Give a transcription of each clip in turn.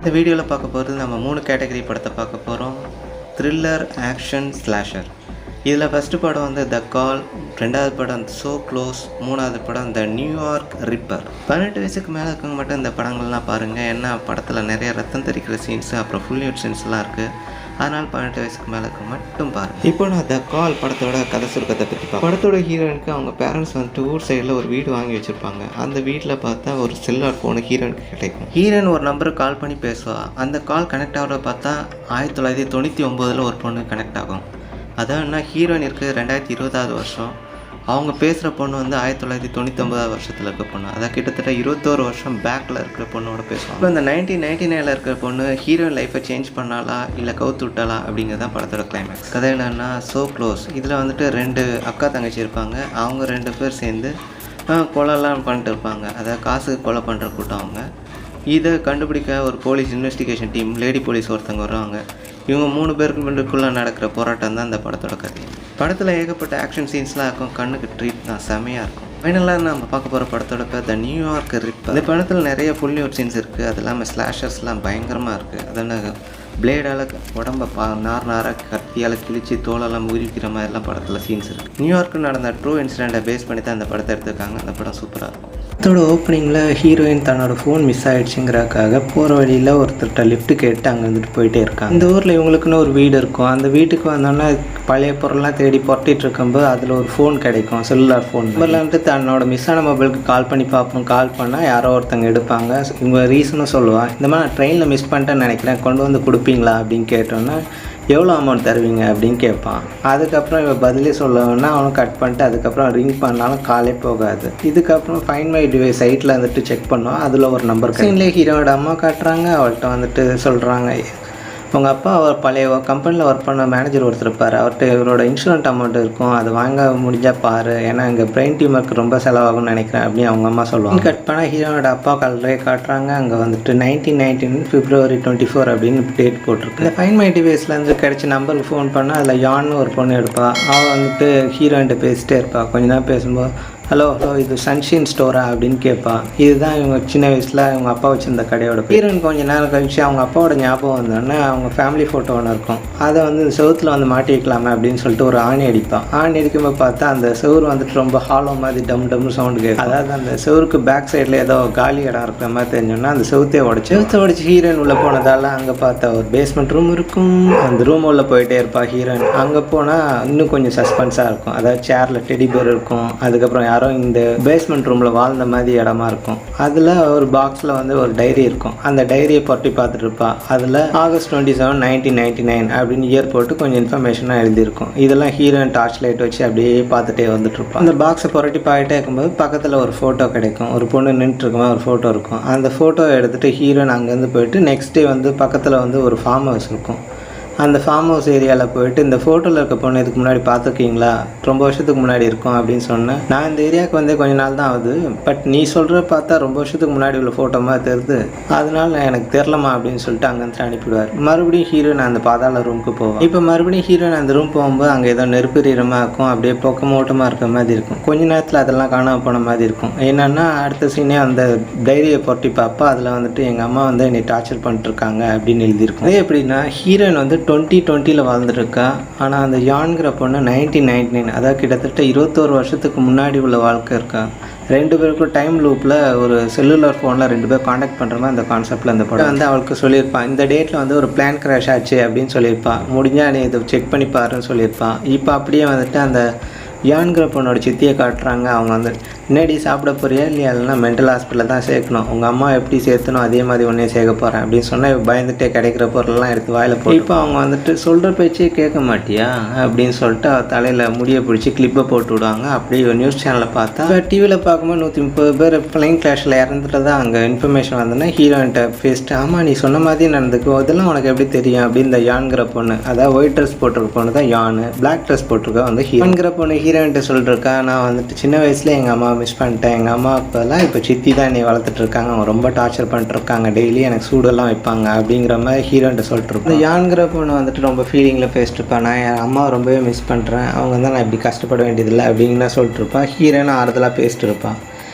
இந்த வீடியோவில் பார்க்க போகிறது நம்ம 3 கேட்டகரி படத்தை பார்க்க போகிறோம். Thriller, action, slasher. இதில் ஃபஸ்ட்டு படம் வந்து த கால், ரெண்டாவது படம் ஸோ க்ளோஸ், மூணாவது படம் த நியூயார்க் ரிப்பர். 18 வயசுக்கு மேலே இருக்கவங்க மட்டும் இந்த படங்கள்லாம் பாருங்கள். ஏன்னா படத்தில் நிறைய ரத்தம் தெரிக்கிற சீன்ஸு அப்புறம் ஃபுல் நியூட் சீன்ஸ்லாம் இருக்குது. அதனால் 18 வயசுக்கு மேலே இருக்க மட்டும் பாருங்கள். இப்போ நான் த கால் படத்தோட கதை சுருக்கத்தை பற்றி பார்ப்பேன். படத்தோட ஹீரோயினுக்கு அவங்க பேரண்ட்ஸ் வந்துட்டு ஊர் சைடில் ஒரு வீடு வாங்கி வச்சுருப்பாங்க. அந்த வீட்டில் பார்த்தா ஒரு செல்லுலார் ஃபோனு ஹீரோயினுக்கு கிடைக்கும். ஹீரோயின் ஒரு நம்பருக்கு கால் பண்ணி பேசுவாள். அந்த கால் கனெக்ட் ஆகிறத பார்த்தா 1999 ஒரு பொண்ணு கனெக்ட் ஆகும். அதான்னா ஹீரோயின் இருக்குது 2020 வருஷம். அவங்க பேசுகிற பொண்ணு வந்து 1999 வருஷத்தில் இருக்க பொண்ணு. அதான் கிட்டத்தட்ட 21 வருஷம் பேக்கில் இருக்கிற பொண்ணோட பேசுவாங்க. இப்போ இந்த 1999 இருக்கிற பொண்ணு ஹீரோயின் லைஃப்பை சேஞ்ச் பண்ணாலா இல்லை கவுத்து விட்டாலா அப்படிங்கிறது தான் படத்தோட கிளைமேக்ஸ். கதை என்னன்னா ஸோ க்ளோஸ். இதில் வந்துட்டு 2 அக்கா தங்கச்சி இருப்பாங்க. அவங்க 2 பேர் சேர்ந்து கொலைலாம் பண்ணிட்டு இருப்பாங்க. அதாவது காசுக்கு கொலை பண்ணுற கூட்டம் அவங்க. இதை கண்டுபிடிக்க ஒரு police investigation team, lady police ஒருத்தங்க வருவாங்க. இவங்க 3 பேருக்குள்ளே நடக்கிற போராட்டம் தான் இந்த படத்தோட கதை. படத்தில் ஏகப்பட்ட ஆக்ஷன் சீன்ஸ்லாம் இருக்கும். கண்ணுக்கு ட்ரீட் தான், செமையாக இருக்கும். ஃபைனலாக நம்ம பார்க்க போகிற படத்தோட பேர் த நியூயார்க் ரிப்பர். இந்த படத்தில் நிறைய ஃபுல் நியூட் சீன்ஸ் இருக்குது. அது இல்லாமல் ஸ்லாஷர்ஸ்லாம் பயங்கரமாக இருக்குது. அதனால் பிளேடால் உடம்பை நாராக கத்தியால் கிழிச்சு தோலெல்லாம் முறிக்கிற மாதிரிலாம் படத்தில் சீன்ஸ் இருக்குது. நியூயார்க்கு நடந்த ட்ரூ இன்சிடெண்ட்டை பேஸ் பண்ணி தான் அந்த படத்தை எடுத்துருக்காங்க. அந்த படம் சூப்பராக இருக்கும். படத்தோட ஓப்பனிங்கில் ஹீரோயின் தன்னோட ஃபோன் மிஸ் ஆகிடுச்சுங்கிறக்காக போகிற வழியில் ஒருத்தர்கிட்ட லிஃப்ட் கேட்டு அங்கே வந்துட்டு போயிட்டே இருக்காங்க. இந்த ஊரில் இவங்களுக்குன்னு ஒரு வீடு இருக்கும். அந்த வீட்டுக்கு வந்தோன்னா பழைய பொருள்லாம் தேடி புரட்டிகிட்டு இருக்கும்போது அதில் ஒரு ஃபோன் கிடைக்கும், செல்லுலார் ஃபோன். வந்துட்டு தன்னோட மிஸ் ஆன மொபைலுக்கு கால் பண்ணி பார்ப்போம். கால் பண்ணால் யாரோ ஒருத்தங்க எடுப்பாங்க. இவங்க ரீசனும் சொல்லுவாள். இந்த மாதிரி நான் ட்ரெயினில் மிஸ் பண்ணிட்டேன்னு நினைக்கிறேன், கொண்டு வந்து கொடுப்பீங்களா அப்படின்னு கேட்டோன்னா எவ்வளோ அமௌண்ட் தருவீங்க அப்படின்னு கேட்பான். அதுக்கப்புறம் இவன் பதிலே சொல்லணுன்னா அவனும் கட் பண்ணிட்டு அதுக்கப்புறம் ரிங் பண்ணாலும் காலே போகாது. இதுக்கப்புறம் ஃபைன் மை டிவைஸ் சைட்டில் வந்துட்டு செக் பண்ணோம். அதில் ஒரு நம்பர் சீன்லேயே ஹீரோட அம்மா காட்டுறாங்க. அவள்கிட்ட வந்துட்டு சொல்கிறாங்க உங்கள் அப்பா ஒரு பழைய கம்பெனியில் ஒர்க் பண்ண மேனேஜர் ஒருத்தர் இருப்பார். அவர்கிட்ட இவரோட இன்சூரன்ஸ் அமௌண்ட் இருக்கும், அது வாங்க முடிஞ்சால் பாரு, ஏன்னா இங்கே பிரெயின் டியூமருக்கு ரொம்ப செலவாகும்னு நினைக்கிறேன் அப்படின்னு அவங்க அம்மா சொல்லுவாங்க. கட் பண்ணால் ஹீரோனோட அப்பா கலரே காட்டுறாங்க. அங்கே வந்துட்டு 1919 February 24 அப்படின்னு டேட் போட்டிருக்கு. இந்த ஃபைன் மை டிவைஸ்லேருந்து கிடச்ச நம்பருக்கு ஃபோன் பண்ணால் அதில் யான்னு ஒரு பொண்ணு எடுப்பாள். அவள் வந்துட்டு ஹீரோன்ட்ட பேசிட்டே இருப்பாள். கொஞ்ச நேரம் பேசும்போது ஹலோ இது சன்ஷைன் ஸ்டோரா அப்படின்னு கேட்பான். இதுதான் இவங்க சின்ன வயசில் அவங்க அப்பா வச்சுருந்த கடையோட ஹீரோயின். கொஞ்சம் நேரம் கழிச்சு அவங்க அப்பாவோட ஞாபகம் வந்தோடனே அவங்க ஃபேமிலி ஃபோட்டோ ஒன்று இருக்கும், அதை வந்து இந்த செவுத்தில் வந்து மாட்டி வைக்கலாமே அப்படின்னு சொல்லிட்டு ஒரு ஆணி அடிப்பான். ஆணி அடிக்கும்போது பார்த்தா அந்த செவுறு வந்துட்டு ரொம்ப ஹாலோ மாதிரி டம்னு சவுண்டு கேட்கும். அதாவது அந்த செவருக்கு பேக் சைடில் ஏதோ காலி இடம் இருக்கிற மாதிரி தெரிஞ்சோன்னா அந்த செவுத்தை உடச்சி ஹீரோயின் உள்ளே போனதால் அங்கே பார்த்தா ஒரு பேஸ்மெண்ட் ரூம் இருக்கும். அந்த ரூம் உள்ளே போயிட்டே இருப்பாள் ஹீரோயின். அங்கே போனால் இன்னும் கொஞ்சம் சஸ்பென்ஸாக இருக்கும். அதாவது சேரில் டெடி பேர் இருக்கும். அதுக்கப்புறம் யாரோ இந்த பேஸ்மெண்ட் ரூமில் வாழ்ந்த மாதிரி இடமா இருக்கும். அதில் ஒரு பாக்ஸில் வந்து ஒரு டைரி இருக்கும். அந்த டைரியை பற்றி பார்த்துட்டு இருப்பா. அதில் August 27, 1999 அப்படின்னு இயர் போட்டு கொஞ்சம் இன்ஃபர்மேஷனாக எழுதியிருக்கும். இதெல்லாம் ஹீரோயின் டார்ச் லைட் வச்சு அப்படியே பார்த்துட்டே வந்துட்டு இருப்பான். அந்த பாக்ஸை புரட்டி பார்த்துட்டே இருக்கும்போது பக்கத்தில் ஒரு ஃபோட்டோ கிடைக்கும். ஒரு பொண்ணு நின்றுட்டு இருக்குமா ஒரு ஃபோட்டோ இருக்கும். அந்த ஃபோட்டோ எடுத்துகிட்டு ஹீரோயின் அங்கேருந்து போயிட்டு நெக்ஸ்ட் டே வந்து பக்கத்தில் வந்து ஒரு ஃபார்ம் ஹவுஸ் இருக்கும். அந்த ஃபார்ம் ஹவுஸ் ஏரியாவில் போயிட்டு இந்த ஃபோட்டோவில் இருக்க பொண்ணு இதுக்கு முன்னாடி பார்த்துருக்கீங்களா, ரொம்ப வருஷத்துக்கு முன்னாடி இருக்கும் அப்படின்னு சொன்னேன். நான் இந்த ஏரியாவுக்கு வந்து கொஞ்ச நாள் தான் ஆகுது, பட் நீ சொல்கிற பார்த்தா ரொம்ப வருஷத்துக்கு முன்னாடி உள்ள ஃபோட்டோ மாதிரி தெரியுது, அதனால எனக்கு தெரிலமா அப்படின்னு சொல்லிட்டு அங்கேருந்து அனுப்பிடுவார். மறுபடியும் ஹீரோயின் அந்த பாதாள ரூமுக்கு போவோம். இப்போ மறுபடியும் ஹீரோயின் அந்த ரூம் போகும்போது அங்கே ஏதோ நெருப்பு ரீரமாக இருக்கும், அப்படியே பொக்கமோட்டமாக இருக்கிற மாதிரி இருக்கும். கொஞ்ச நேரத்தில் அதெல்லாம் காணாமல் போன மாதிரி இருக்கும். என்னென்னா அடுத்த சீனே அந்த டைரியை பொட்டி பார்ப்பா. அதில் வந்துட்டு எங்கள் அம்மா வந்து என்னை டார்ச்சர் பண்ணிட்டுருக்காங்க அப்படின்னு எழுதியிருக்கும். அதே எப்படின்னா ஹீரோயின் வந்து 2020 வாழ்ந்துருக்கா. ஆனால் அந்த யான்கிற பொண்ணு 1999, அதாவது கிட்டத்தட்ட 21 வருஷத்துக்கு முன்னாடி உள்ள வாழ்க்கை இருக்கா. ரெண்டு பேருக்கும் டைம் லூப்பில் ஒரு செல்லுலர் ஃபோனில் ரெண்டு பேர் காண்டாக்ட் பண்ணுற மாதிரி அந்த கான்செப்டில் அந்த படம் வந்து அவளுக்கு சொல்லியிருப்பான். இந்த டேட்டில் வந்து ஒரு பிளான் கிராஷ் ஆச்சு அப்படின்னு சொல்லியிருப்பான். முடிஞ்சால் நீ இதை செக் பண்ணி பாருன்னு சொல்லியிருப்பான். இப்போ அப்படியே வந்துட்டு அந்த யான்கிற பொண்ணோட சித்தியை காட்டுறாங்க. அவங்க வந்து முன்னாடி சாப்பிட போறியா இல்லையா, இல்லைனா மென்டல் ஹாஸ்பிட்டலில் தான் சேர்க்கணும், உங்கள் அம்மா எப்படி சேர்த்தணும் அதே மாதிரி ஒன்றே சேர்க்க போகிறேன் அப்படின்னு சொன்னால் பயந்துட்டே கிடைக்கிற பொருளெல்லாம் எடுத்து வாயில் போய் இப்போ அவங்க வந்துட்டு சொல்கிற பேச்சே கேட்க மாட்டியா அப்படின்னு சொல்லிட்டு அவள் தலையில் முடியை பிடிச்சி கிளிப்பை போட்டு விடுவாங்க. அப்படியே நியூஸ் சேனலில் பார்த்தா டிவியில் பார்க்கும்போது 130 பேர் ஃப்ளைங் கிளாஷில் இறந்துட்டு தான் அங்கே இன்ஃபர்மேஷன் வந்தோன்னா ஹீரோயின்ட்ட பேசிட்டு ஆமாம் நீ சொன்ன மாதிரி நடந்துக்கும், இதெல்லாம் உனக்கு எப்படி தெரியும் அப்படின்னு இந்த யான்கிற பொண்ணு, அதாவது ஒயிட் ட்ரெஸ் போட்டிருக்க பொண்ணு தான் யானு, பிளாக் ட்ரெஸ் போட்டிருக்கா வந்து ஹீரோங்கிற பொண்ணு ஹீரோயின்ட்ட சொல்லிருக்கா நான் வந்துட்டு சின்ன வயசில் எங்கள் அம்மா மிஸ் பண்ணிட்டேன், எங்கள் அம்மா அப்போல்லாம் இப்போ சித்தி தான் என்னை வளர்த்துட்ருக்காங்க, அவங்க ரொம்ப டார்ச்சர் பண்ணிட்டுருக்காங்க, டெய்லி எனக்கு சூடெல்லாம் வைப்பாங்க அப்படிங்கிற மாதிரி ஹீரோன்ட்ட சொல்லிட்டுருப்பேன். இந்த யான்கிற பொண்ணு வந்துட்டு ரொம்ப ஃபீலிங்கில் பேசிட்டுருப்பேன். நான் என் அம்மா ரொம்பவே மிஸ் பண்ணுறேன், அவங்க தான் நான் இப்படி கஷ்டப்பட வேண்டியதில்லை அப்படின்னு நான் சொல்லிட்டுருப்பேன். ஹீரோன்னு ஆறுதலாக பேசிட்டு இருப்பான்.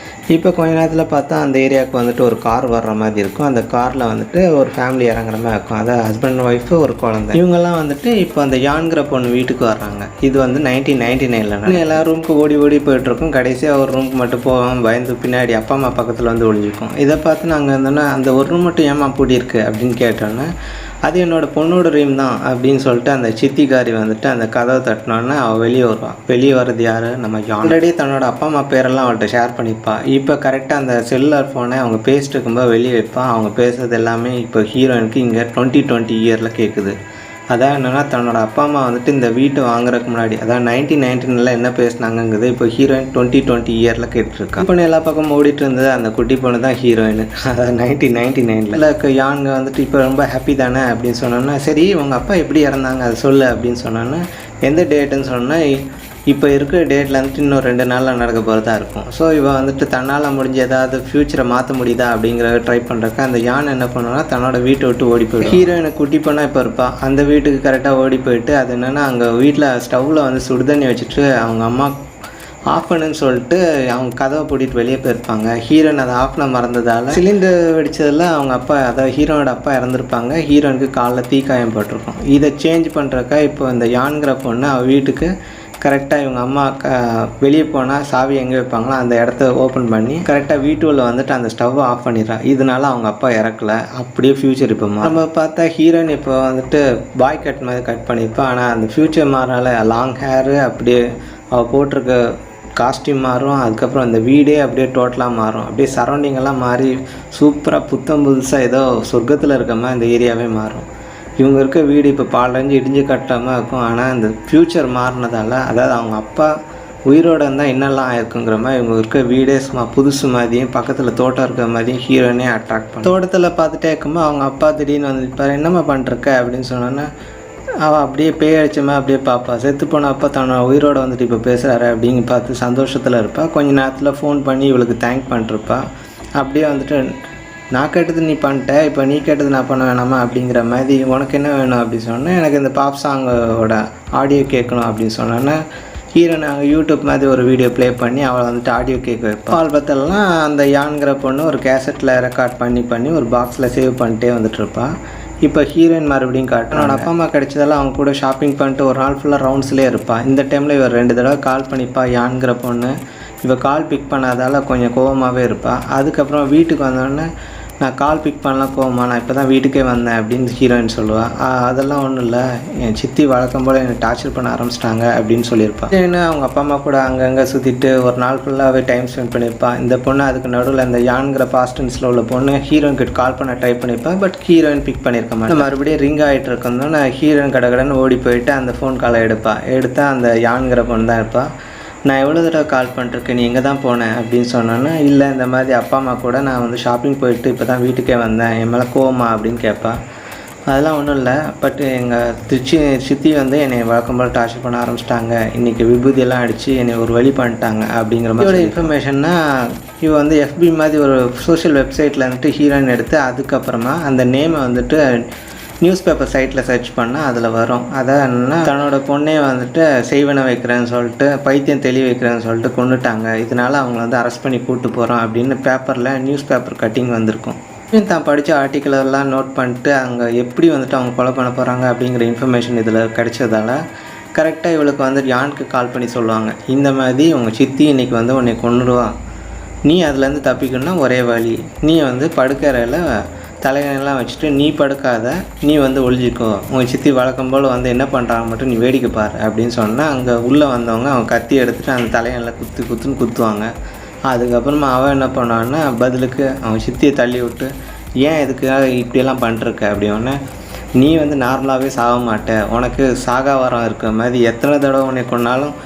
இப்போ கொஞ்ச நேரத்தில் பார்த்தா அந்த ஏரியாவுக்கு வந்துட்டு ஒரு கார் வர்ற மாதிரி இருக்கும். அந்த காரில் வந்துட்டு ஒரு ஃபேமிலி இறங்குற மாதிரி இருக்கும். அதாவது ஹஸ்பண்ட் ஒய்ஃபு ஒரு குழந்தை. இவங்கெல்லாம் வந்துட்டு இப்போ அந்த யான்கிற பொண்ணு வீட்டுக்கு வர்றாங்க. இது வந்து 1999 எல்லா ரூமுக்கு ஓடி போயிட்டுருக்கோம். கடைசியாக ஒரு ரூமுக்கு மட்டும் போவோம், பயந்து பின்னாடி அப்பா அம்மா பக்கத்தில் வந்து ஒழிஞ்சிக்கும். இதை பார்த்து நாங்கள் இருந்தோன்னா அந்த ஒரு ரூம் மட்டும் ஏமா பூட்டி இருக்குது அப்படின்னு கேட்டோன்னே அது என்னோடய பொண்ணோட ரூம் தான் அப்படின்னு சொல்லிட்டு அந்த சித்திக்காரி வந்துட்டு அந்த கதவை தட்டினோன்னே அவள் வெளியே வருவாள். வெளியே வர்றது யார், நம்ம ஆல்ரெடி தன்னோட அப்பா அம்மா பேரெல்லாம் அவள்கிட்ட ஷேர் பண்ணிப்பாள். இப்போ கரெக்டாக அந்த செல்லுலர் ஃபோனை அவங்க பேசிட்டு இருக்கும்போது வெளியே வைப்பான். அவங்க பேசுறது எல்லாமே இப்போ ஹீரோயினுக்கு இங்கே 2020 இயரில் கேட்குது. அதான் என்னென்னா தன்னோட அப்பா அம்மா வந்துட்டு இந்த வீட்டை வாங்குறதுக்கு முன்னாடி, அதான் 1919 என்ன பேசினாங்கிறது இப்போ ஹீரோயின் 2020 இயரில் கேட்டுருக்கான். இப்போ எல்லா பக்கமும் ஓடிட்டு இருந்தது அந்த குட்டி பொண்ணு தான் ஹீரோயின். அதாவது 1999 யான்ங்க வந்துட்டு இப்போ ரொம்ப ஹாப்பி தானே அப்படின்னு சொன்னோன்னா சரி உங்கள் அப்பா எப்படி இறந்தாங்க அதை சொல்லு அப்படின்னு சொன்னோன்னா எந்த டேட்டுன்னு சொன்னால் இப்போ இருக்கிற டேட்டில் வந்துட்டு இன்னும் 2 நாளில் நடக்க போகிறதா இருக்கும். ஸோ இவன் வந்துட்டு தன்னால் முடிஞ்ச ஏதாவது ஃப்யூச்சரை மாற்ற முடியுதா அப்படிங்கிறத ட்ரை பண்ணுறக்க அந்த யான் என்ன பண்ணுன்னா தன்னோட வீட்டை விட்டு ஓடி போய்டும். ஹீரோயினை குட்டி பொண்ணாக இப்போ இருப்பாள். அந்த வீட்டுக்கு கரெக்டாக ஓடி போயிட்டு அது என்னென்னா அங்கே வீட்டில் ஸ்டவ்வில் வந்து சுடுதண்ணி வச்சுட்டு அவங்க அம்மா ஆஃப் பண்ணுன்னு சொல்லிட்டு அவங்க கதவை பூட்டிட்டு வெளியே போயிருப்பாங்க. ஹீரோயின் அதை ஆஃப் பண்ண மறந்ததால் சிலிண்டர் வெடிச்சதில் அவங்க அப்பா, அதாவது ஹீரோனோட அப்பா இறந்துருப்பாங்க. ஹீரோனுக்கு காலில் தீக்காயம் போட்டிருக்கும். இதை சேஞ்ச் பண்ணுறக்கா இப்போ இந்த யான்கிற பொண்ணு அவள் வீட்டுக்கு கரெக்டாக இவங்க அம்மா வெளியே போனால் சாவி எங்கே வைப்பாங்களோ அந்த இடத்த ஓப்பன் பண்ணி கரெக்டாக வீட்டுக்குள்ளே வந்துட்டு அந்த ஸ்டவ்வை ஆஃப் பண்ணிடுறான். இதனால அவங்க அப்பா இறக்கலை. அப்படியே ஃப்யூச்சர் இப்போ நம்ம பார்த்தா ஹீரோயின் இப்போ வந்துட்டு பாய் கட் மாதிரி கட் பண்ணியிருப்பான். ஆனால் அந்த ஃப்யூச்சர் மாறனால லாங் ஹேரு அப்படியே அவள் போட்டிருக்க காஸ்டியூம் மாறும். அதுக்கப்புறம் அந்த வீடே அப்படியே டோட்டலாக மாறும். அப்படியே சரௌண்டிங்கெல்லாம் மாறி சூப்பராக புத்தம் புதுசாக ஏதோ சொர்க்கத்தில் இருக்க மாதிரி அந்த ஏரியாவே மாறும். இவங்க இருக்க வீடு இப்போ பாலஞ்சு இடிஞ்சு கட்டாமல் இருக்கும். ஆனால் அந்த ஃப்யூச்சர் மாறினதால், அதாவது அவங்க அப்பா உயிரோடு இருந்தால் என்னெல்லாம் ஆயிருக்குங்கிற மாதிரி இவங்க இருக்க வீடே சும்மா புதுசு மாதிரியும் பக்கத்தில் தோட்டம் இருக்கிற மாதிரியும் ஹீரோயினே அட்ராக்ட் பண்ண. தோட்டத்தில் பார்த்துட்டே இருக்கும்போது அவங்க அப்பா திடீர்னு வந்து இப்போ என்னம்மா பண்ணிருக்க அப்படின்னு சொன்னோன்னா அவள் அப்படியே பேய் அடிச்சமா அப்படியே பார்ப்பா. செத்து போன அப்பா தன்னோட உயிரோடு வந்துட்டு இப்போ பேசுகிறாரு அப்படின்னு பார்த்து சந்தோஷத்தில் இருப்பாள். கொஞ்சம் நேரத்தில் ஃபோன் பண்ணி இவளுக்கு தேங்க் பண்ணிருப்பா. அப்படியே வந்துட்டு நான் கேட்டது நீ பண்ணிட்ட, இப்போ நீ கேட்டது நான் பண்ண வேணாமா அப்படிங்கிற மாதிரி உனக்கு என்ன வேணும் அப்படின்னு சொன்னேன். எனக்கு இந்த பாப் சாங்கோட ஆடியோ கேட்கணும் அப்படின்னு சொன்னோன்னே ஹீரோ நாங்கள் யூடியூப் மாதிரி ஒரு வீடியோ ப்ளே பண்ணி அவளை வந்துட்டு ஆடியோ கேட்க வைப்போம். ஆல்பத்தெல்லாம் அந்த யான்கிற பொண்ணு ஒரு கேசட்டில் ரெக்கார்ட் பண்ணி ஒரு பாக்ஸில் சேவ் பண்ணிட்டே வந்துட்டுருப்பாள். இப்போ ஹீரோயின் மறுபடியும் காட்டும். என்னோட அப்பா அம்மா கிடைச்சதெல்லாம் அவங்க கூட ஷாப்பிங் பண்ணிட்டு ஒரு நாள் ஃபுல்லாக ரவுண்ட்ஸ்லேயே இருப்பாள். இந்த டைமில் இவர் 2 தடவை கால் பண்ணிப்பா. யான்கிற பொண்ணு இவள் கால் பிக் பண்ணாதால் கொஞ்சம் கோவமாகவே இருப்பாள். அதுக்கப்புறம் வீட்டுக்கு வந்தோடனே நான் கால் பிக் பண்ணலாம் கோவமா, நான் இப்போ தான் வீட்டுக்கே வந்தேன் அப்படின்னு ஹீரோயின் சொல்லுவாள். அதெல்லாம் ஒன்றும் இல்லை, என் சித்தி வழக்கம் போல் என்னை டார்ச்சர் பண்ண ஆரம்பிச்சிட்டாங்க அப்படின்னு சொல்லியிருப்பாள். ஏன்னா அவங்க அப்பா அம்மா கூட அங்கங்கே சுற்றிட்டு ஒரு நாள் ஃபுல்லாகவே டைம் ஸ்பெண்ட் பண்ணியிருப்பாள். இந்த பொண்ணு அதுக்கு நடுவில் இந்த யான்கிற பாஸ்டன்ஸில் உள்ள பொண்ணு ஹீரோயின் கிட்ட கால் பண்ண ட்ரை பண்ணியிருப்பாள். பட் ஹீரோயின் பிக் பண்ணியிருக்க மாட்டேன். மறுபடியும் ரிங் ஆகிட்டு இருக்கோம்னா ஹீரோயின் கடகடன்னு ஓடி போயிட்டு அந்த ஃபோன் காலை எடுத்தால் அந்த யான்கிற பொண்ணு தான் இருப்பாள். நான் எவ்வளோ தடவை கால் பண்ணிருக்கேன், நீ எங்கே தான் போனேன் அப்படின்னு சொன்னோன்னா இல்லை இந்த மாதிரி அப்பா அம்மா கூட நான் வந்து ஷாப்பிங் போயிட்டு இப்போ தான் வீட்டுக்கே வந்தேன், என் மேலே கோவமா அப்படின்னு கேட்பா. அதெல்லாம் ஒன்றும் இல்லை, பட் எங்கள் சித்தி வந்து என்னை வழக்கம் போல் டார்ச்சர் பண்ண ஆரம்பிச்சிட்டாங்க, இன்றைக்கி விபூதியெல்லாம் அடித்து என்னை ஒரு வழி பண்ணிட்டாங்க அப்படிங்கிற மாதிரி இன்ஃபர்மேஷன்னா இவ வந்து எஃபி மாதிரி ஒரு சோஷியல் வெப்சைட்டில் வந்துட்டு ஹீரோயின் எடுத்து அதுக்கப்புறமா அந்த நேமை வந்துட்டு நியூஸ் பேப்பர் சைட்டில் சர்ச் பண்ணால் அதில் வரும். அதான் என்னென்னா தன்னோட பொண்ணே வந்துட்டு செய்வனை வைக்கிறேன்னு சொல்லிட்டு பைத்தியம் தெளி வைக்கிறேன்னு சொல்லிட்டு கொண்டுட்டாங்க, இதனால் அவங்கள வந்து அரெஸ்ட் பண்ணி கூப்பிட்டு போகிறோம் அப்படின்னு பேப்பரில் நியூஸ் பேப்பர் கட்டிங் வந்திருக்கும். தான் படித்த ஆர்டிக்கிளெல்லாம் நோட் பண்ணிட்டு அங்கே எப்படி வந்துட்டு அவங்க கொலை பண்ண போகிறாங்க அப்படிங்கிற இன்ஃபர்மேஷன் இதில் கிடைச்சதால கரெக்டாக இவளுக்கு வந்து யானுக்கு கால் பண்ணி சொல்லுவாங்க, இந்த மாதிரி உங்கள் சித்தி இன்றைக்கி வந்து உன்னை கொன்னுடுவா, நீ அதுலேருந்து தப்பிக்கணும்னா ஒரே வழி, நீ வந்து படுக்கையில் தலையெல்லாம் வச்சுட்டு நீ படுக்காத, நீ வந்து ஒழிஞ்சிக்கோ, உங்கள் சித்தி வழக்கம் போல் வந்து என்ன பண்ணுறாங்க மட்டும் நீ வேடிக்கை பாரு அப்படின்னு சொன்னால் அங்கே உள்ளே வந்தவங்க அவங்க கத்தி எடுத்துகிட்டு அந்த தலையெல்லாம் குத்துன்னு குத்துவாங்க. அதுக்கப்புறமா அவன் என்ன பண்ணான்னா பதிலுக்கு அவன் சித்தியை தள்ளி விட்டு ஏன் இதுக்காக இப்படியெல்லாம் பண்ணிருக்க அப்படின்னே, நீ வந்து நார்மலாகவே சாக மாட்டே, உனக்கு சாகா வரம் இருக்கிற மாதிரி எத்தனை தடவை உன்னை கொண்டாலும்